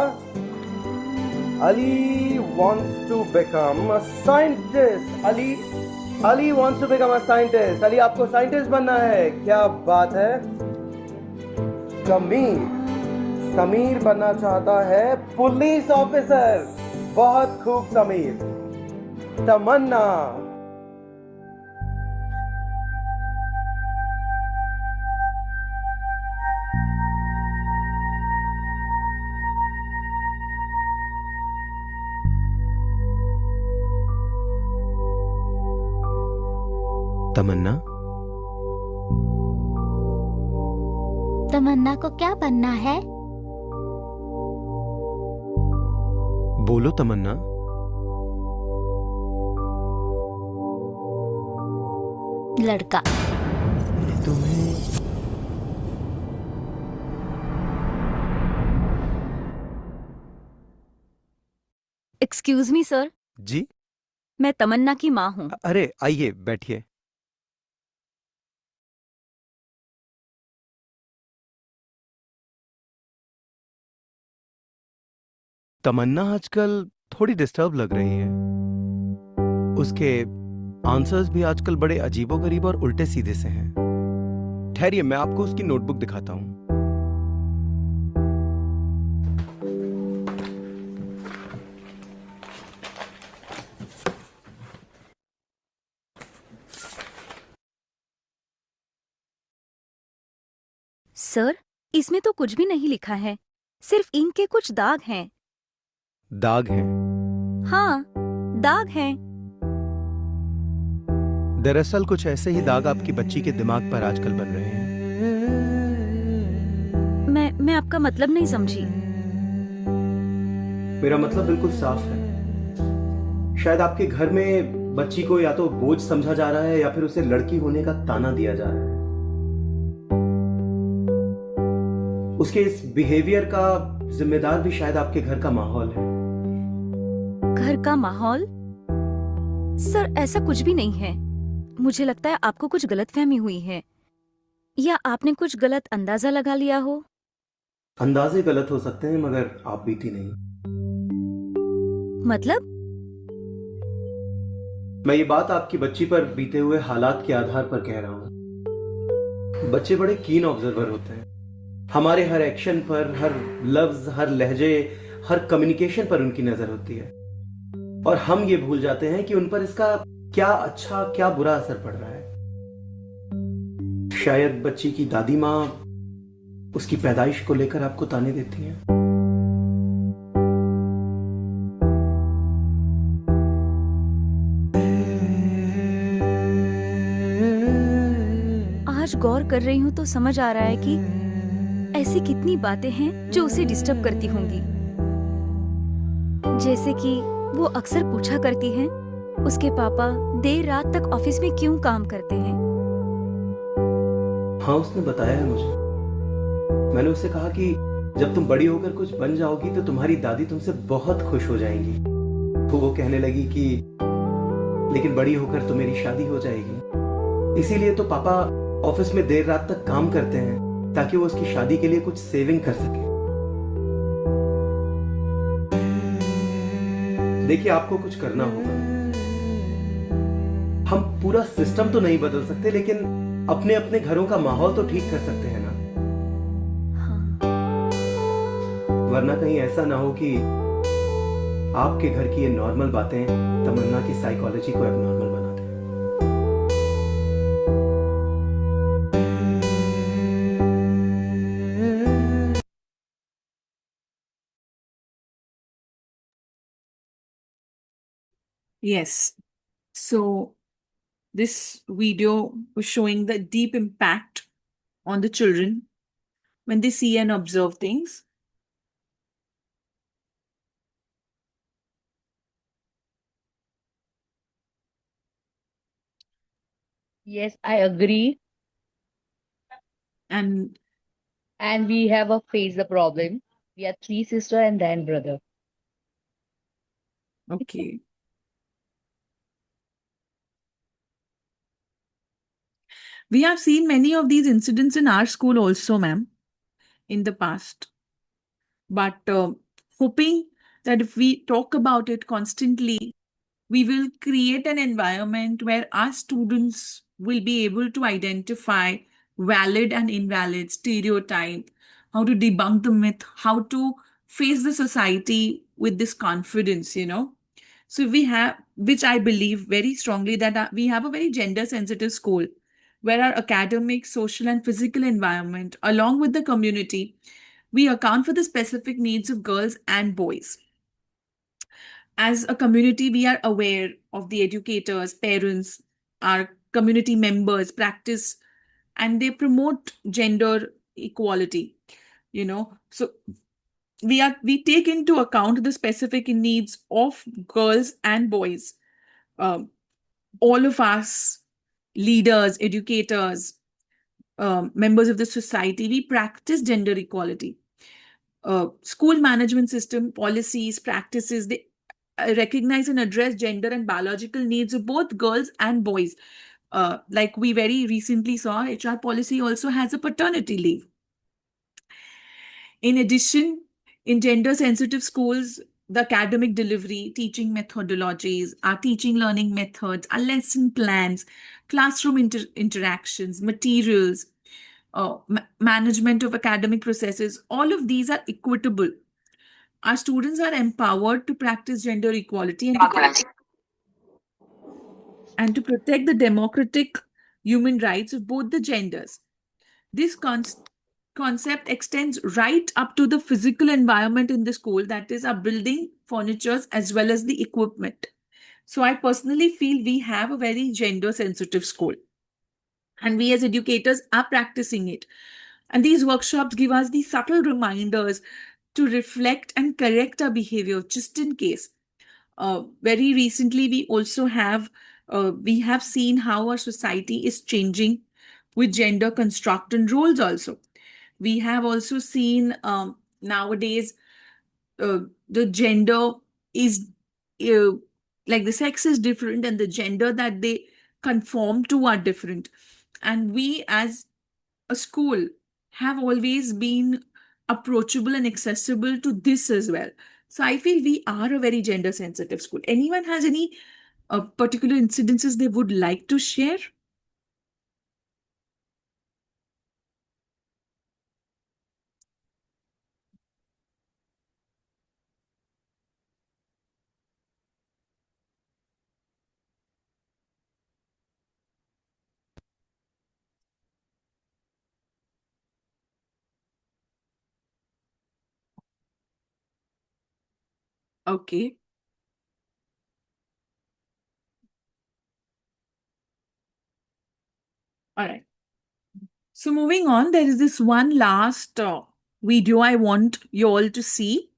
Ali wants to become a scientist। Ali wants to become a scientist। Ali आपको साइंटिस्ट बनना है, क्या बात है। समीर बनना चाहता है पुलिस ऑफिसर। बहुत खूब समीर। तमन्ना तमन्ना, तमन्ना को क्या बनना है? बोलो तमन्ना। लड़का। तुम्हें एक्सक्यूज मी सर, जी? मैं तमन्ना की माँ हूँ। अरे आइए बैठिए। तमन्ना आजकल थोड़ी डिस्टर्ब लग रही है। उसके आंसर्स भी आजकल बड़े अजीबोगरीब और उल्टे सीधे से हैं। ठहरिए, मैं आपको उसकी नोटबुक दिखाता हूँ। सर, इसमें तो कुछ भी नहीं लिखा है, सिर्फ इंक के कुछ दाग हैं। दाग हैं? हाँ, दाग हैं। दरअसल कुछ ऐसे ही दाग आपकी बच्ची के दिमाग पर आजकल बन रहे हैं। मैं आपका मतलब नहीं समझी। मेरा मतलब बिल्कुल साफ है। शायद आपके घर में बच्ची को या तो बोझ समझा जा रहा है या फिर उसे लड़की होने का ताना दिया जा रहा है। उसके इस बिहेवियर का जिम्मेदार भी शायद आपके घर का माहौल है। घर का माहौल? सर, ऐसा कुछ भी नहीं है। मुझे लगता है आपको कुछ गलतफहमी हुई है, या आपने कुछ गलत अंदाजा लगा लिया हो। अंदाजे गलत हो सकते हैं मगर आप बीती नहीं। मतलब? मैं ये बात आपकी बच्ची पर बीते हुए हालात के आधार पर कह रहा हूं। बच्चे बड़े कीन ऑब्जर्वर होते हैं। हमारे हर एक्शन पर, हर लफ्ज, हर लहजे, हर कम्युनिकेशन पर उनकी नजर होती है और हम ये भूल जाते हैं कि उन पर इसका क्या अच्छा क्या बुरा असर पड़ रहा है। शायद बच्ची की दादी माँ उसकी पैदाइश को लेकर आपको ताने देती हैं। आज गौर कर रही हूँ तो समझ आ रहा है कि ऐसी कितनी बातें हैं जो उसे डिस्टर्ब करती होंगी। जैसे कि वो अक्सर पूछा करती हैं, उसके पापा देर रात तक ऑफिस में क्यों काम करते हैं। हाँ, उसने बताया है मुझे। मैंने उससे कहा कि जब तुम बड़ी होकर कुछ बन जाओगी तो तुम्हारी दादी तुमसे बहुत खुश हो जाएंगी। तो वो कहने लगी कि लेकिन बड़ी होकर तो मेरी शादी हो जाएगी, इसीलिए तो पापा ऑफिस में देर रात तक काम करते हैं ताकि वो उसकी शादी के लिए कुछ सेविंग कर सके। देखिए, आपको कुछ करना होगा। हम पूरा सिस्टम तो नहीं बदल सकते, लेकिन अपने अपने घरों का माहौल तो ठीक कर सकते हैं ना। वरना कहीं ऐसा ना हो कि आपके घर की ये नॉर्मल बातें तमन्ना की साइकोलॉजी को एबनॉर्मल बना दें। Yes. So this video was showing the deep impact on the children when they see and observe things. Yes, I agree. And we have a face the problem. We are three sister and then brother. okay. We have seen many of these incidents in our school also, ma'am, in the past. But hoping that if we talk about it constantly, we will create an environment where our students will be able to identify valid and invalid stereotype, how to debunk the myth, how to face the society with this confidence, So we have, which I believe very strongly that we have a very gender sensitive school where our academic, social, and physical environment, along with the community, we account for the specific needs of girls and boys. As a community, we are aware of the educators, parents, our community members practice and they promote gender equality, so we take into account the specific needs of girls and boys. Um, all of us, leaders, educators, members of the society, we practice gender equality. School management system, policies, practices, they recognize and address gender and biological needs of both girls and boys. Like we very recently saw, HR policy also has a paternity leave. In addition, in gender-sensitive schools, the academic delivery, teaching methodologies, our teaching learning methods, our lesson plans, classroom interactions, materials, management of academic processes, all of these are equitable. Our students are empowered to practice gender equality and to protect the democratic human rights of both the genders. This concept extends right up to the physical environment in the school, that is, our building, furnitures, as well as the equipment. So I personally feel we have a very gender-sensitive school. And we as educators are practicing it. And these workshops give us these subtle reminders to reflect and correct our behavior just in case. Very recently, we have seen how our society is changing with gender construct and roles also. We have also seen nowadays the gender is like the sex is different and the gender that they conform to are different. And we as a school have always been approachable and accessible to this as well. So I feel we are a very gender sensitive school. Anyone has any particular incidences they would like to share? Okay. All right. So moving on, there is this one last video I want you all to see.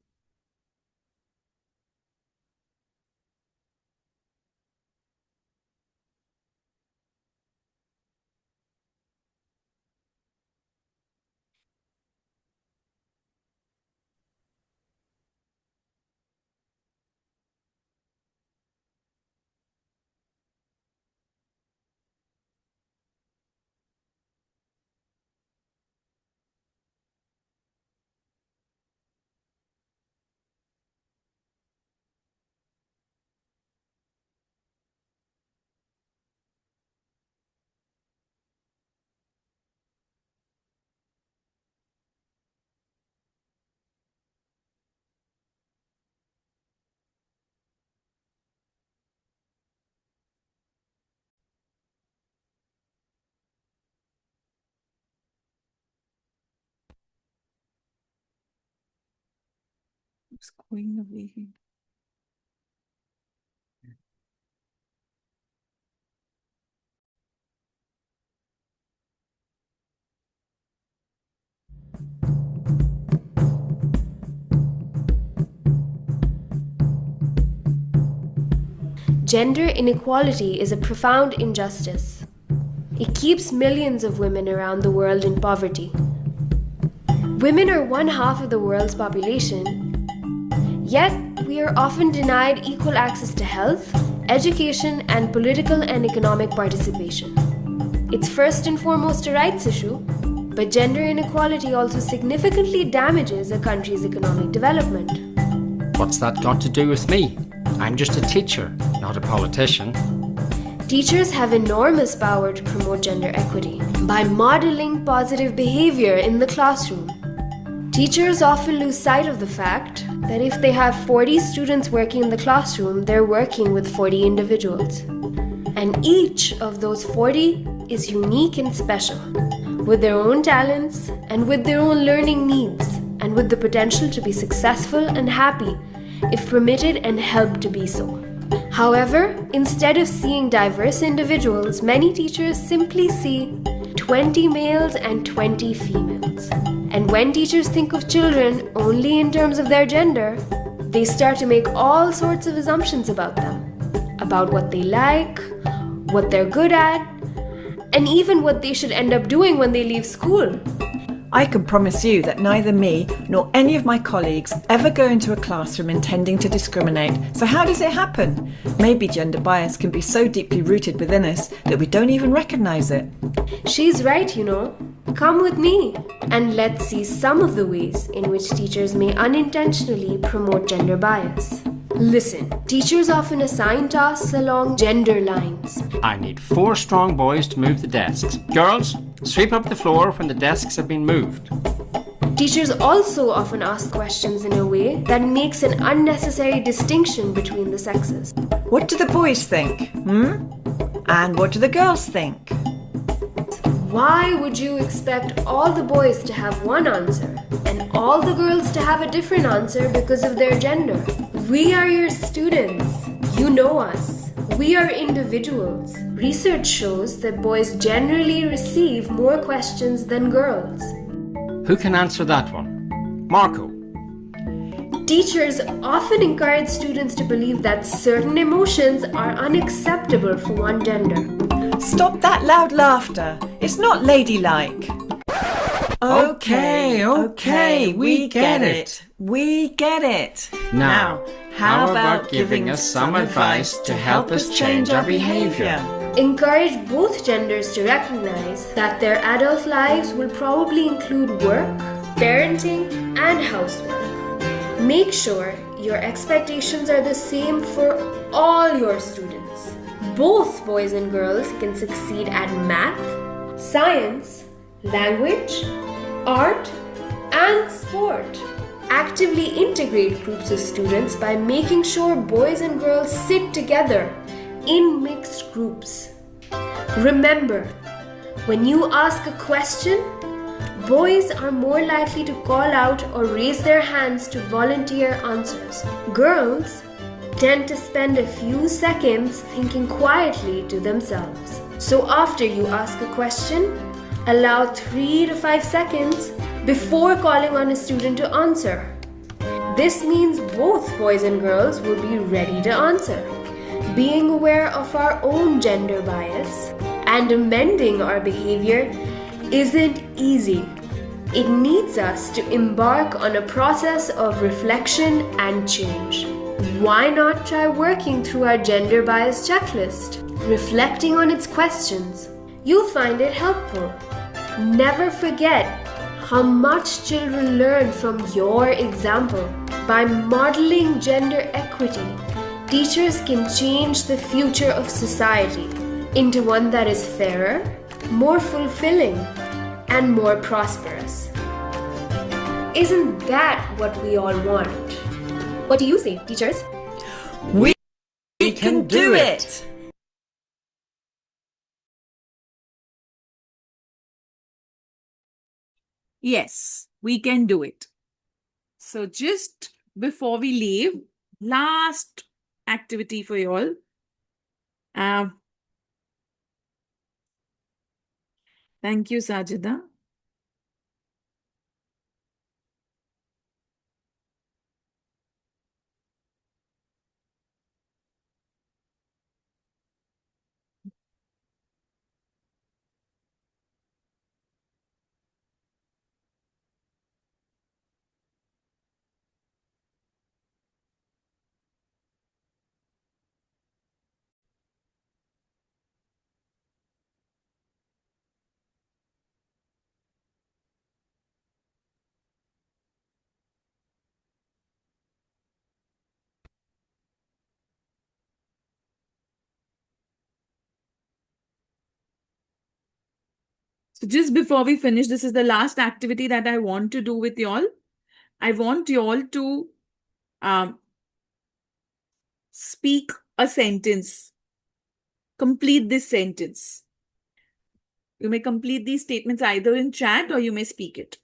It's going away here. Gender inequality is a profound injustice. It keeps millions of women around the world in poverty. Women are one half of the world's population, yet we are often denied equal access to health, education, and political and economic participation. It's first and foremost a rights issue, but gender inequality also significantly damages a country's economic development. What's that got to do with me? I'm just a teacher, not a politician. Teachers have enormous power to promote gender equity by modeling positive behavior in the classroom. Teachers often lose sight of the fact that if they have 40 students working in the classroom, they're working with 40 individuals. And each of those 40 is unique and special, with their own talents and with their own learning needs, and with the potential to be successful and happy if permitted and helped to be so. However, instead of seeing diverse individuals, many teachers simply see 20 males and 20 females. And when teachers think of children only in terms of their gender, they start to make all sorts of assumptions about them, about what they like, what they're good at, and even what they should end up doing when they leave school. I can promise you that neither me nor any of my colleagues ever go into a classroom intending to discriminate. So how does it happen? Maybe gender bias can be so deeply rooted within us that we don't even recognise it. She's right, you know. Come with me and let's see some of the ways in which teachers may unintentionally promote gender bias. Listen, teachers often assign tasks along gender lines. I need 4 strong boys to move the desks. Girls, sweep up the floor when the desks have been moved. Teachers also often ask questions in a way that makes an unnecessary distinction between the sexes. What do the boys think? And what do the girls think? Why would you expect all the boys to have one answer and all the girls to have a different answer because of their gender? We are your students. You know us. We are individuals. Research shows that boys generally receive more questions than girls. Who can answer that one? Marco. Teachers often encourage students to believe that certain emotions are unacceptable for one gender. Stop that loud laughter. It's not ladylike. Okay, we get it. We get it. Now, how about giving us some advice to help us change our behaviour? Encourage both genders to recognize that their adult lives will probably include work, parenting, and housework. Make sure your expectations are the same for all your students. Both boys and girls can succeed at math, science, language, art, and sport. Actively integrate groups of students by making sure boys and girls sit together in mixed groups. Remember, when you ask a question, boys are more likely to call out or raise their hands to volunteer answers. Girls tend to spend a few seconds thinking quietly to themselves. So after you ask a question, allow 3 to 5 seconds before calling on a student to answer. This means both boys and girls will be ready to answer. Being aware of our own gender bias and amending our behavior isn't easy. It needs us to embark on a process of reflection and change. Why not try working through our gender bias checklist? Reflecting on its questions, you'll find it helpful. Never forget how much children learn from your example. By modeling gender equity, teachers can change the future of society into one that is fairer, more fulfilling, and more prosperous. Isn't that what we all want? What do you say, teachers? We can do it! Yes, we can do it. So just before we leave, last activity for you all. Thank you, Sajida. So just before we finish, this is the last activity that I want to do with y'all. I want y'all to speak a sentence. Complete this sentence. You may complete these statements either in chat or you may speak it.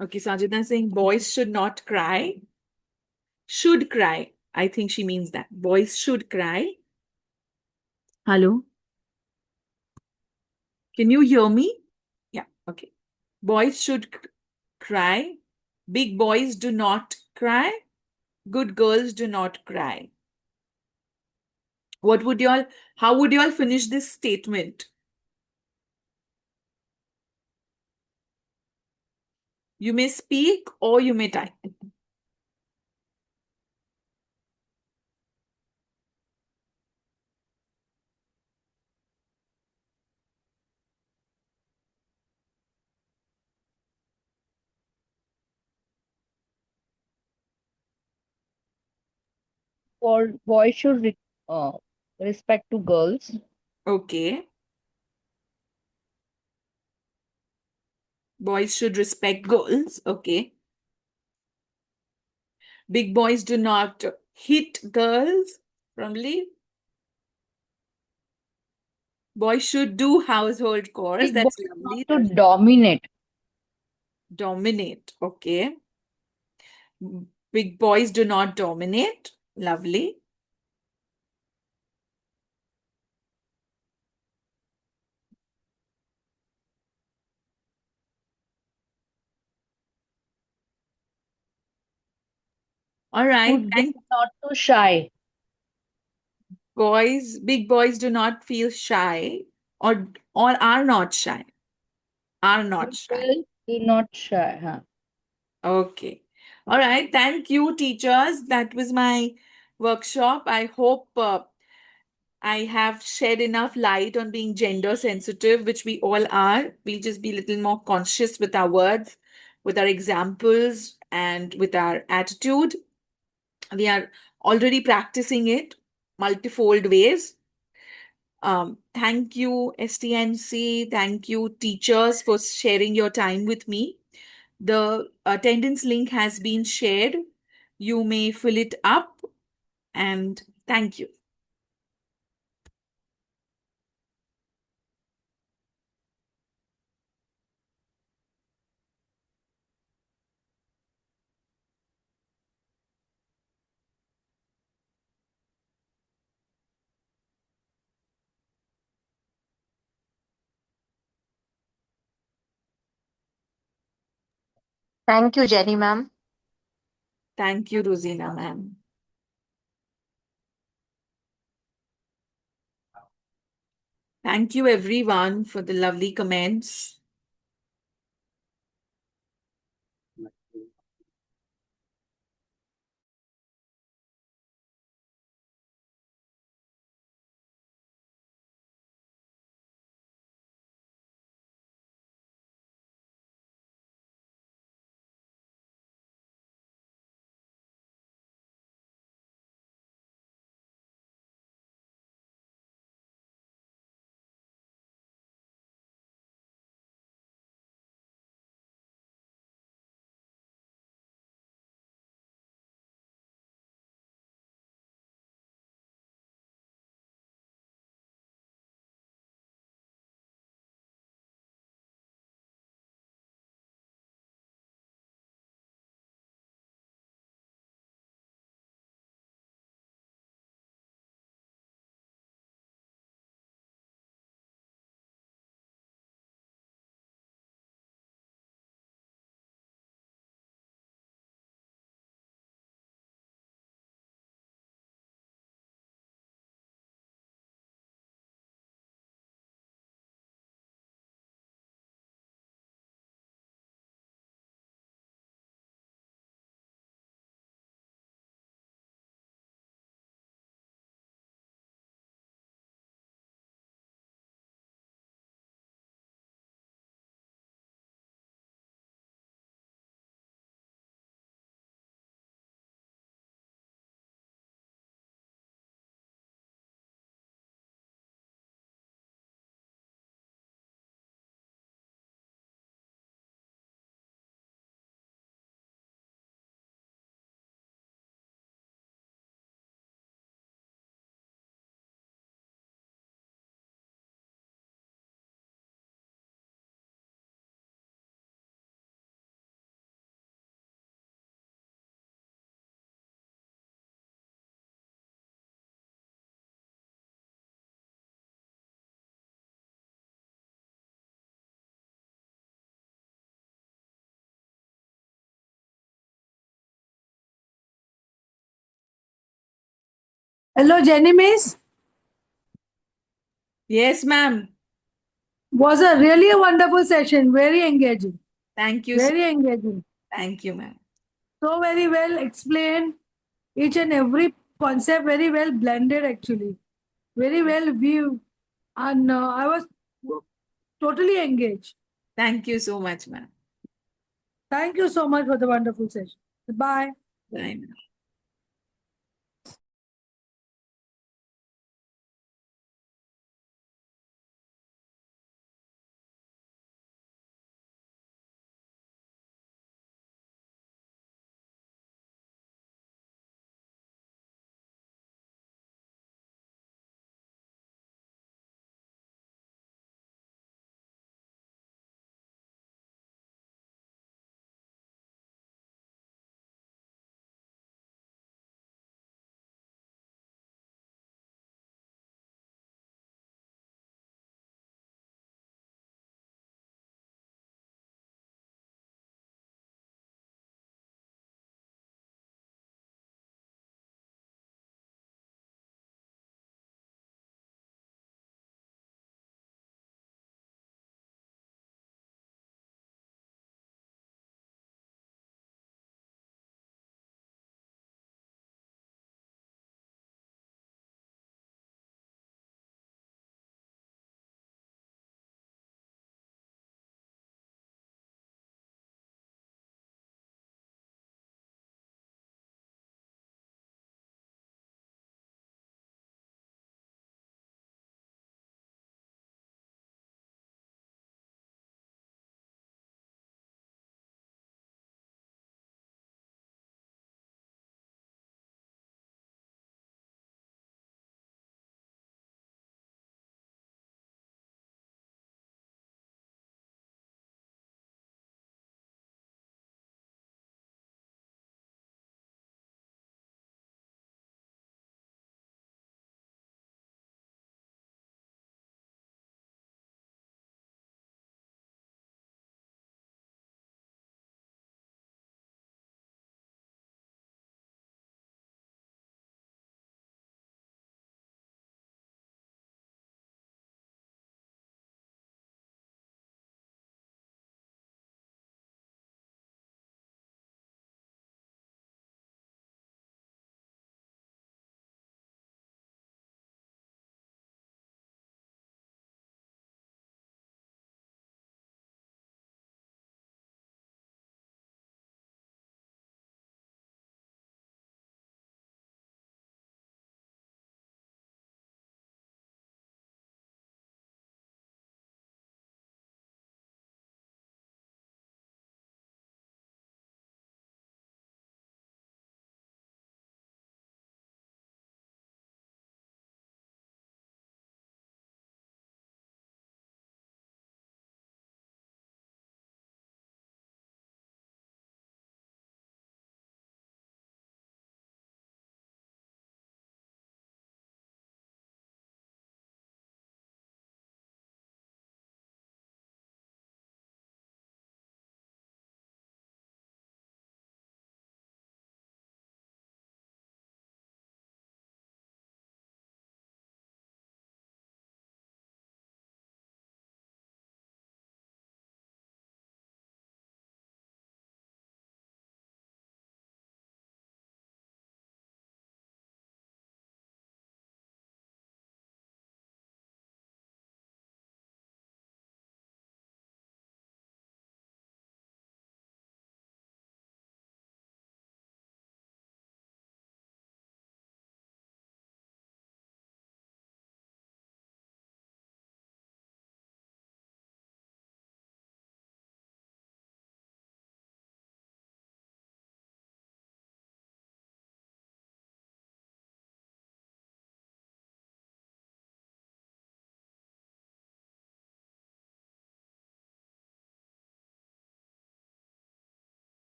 Okay, Sajida is saying boys should not cry. Should cry. I think she means that. Boys should cry. Hello? Can you hear me? Yeah, okay. Boys should cry. Big boys do not cry. Good girls do not cry. How would y'all finish this statement? You may speak or you may type. For boys should respect to girls. Okay. Boys should respect girls. Okay. Big boys do not hit girls. Probably. Boys should do household chores. Big That's boys lovely. not to dominate. Dominate. Okay. Big boys do not dominate. Lovely. All right. Should not too shy. Big boys do not feel shy or are not shy. Are not shy. Girls do not shy. Huh? Okay. All right. Thank you, teachers. That was my workshop. I hope I have shed enough light on being gender sensitive, which we all are. We'll just be a little more conscious with our words, with our examples, and with our attitude. We are already practicing it multifold ways. Thank you, STNC. Thank you, teachers, for sharing your time with me. The attendance link has been shared. You may fill it up, and thank you. Thank you, Jenny ma'am. Thank you, Rosina ma'am. Thank you, everyone, for the lovely comments. Hello, Jenny Miss. Yes, ma'am. Was a really a wonderful session. Very engaging. Thank you. Very engaging. Thank you, ma'am. So very well explained. Each and every concept very well blended actually. Very well viewed. And I was totally engaged. Thank you so much, ma'am. Thank you so much for the wonderful session. Bye. Bye, ma'am.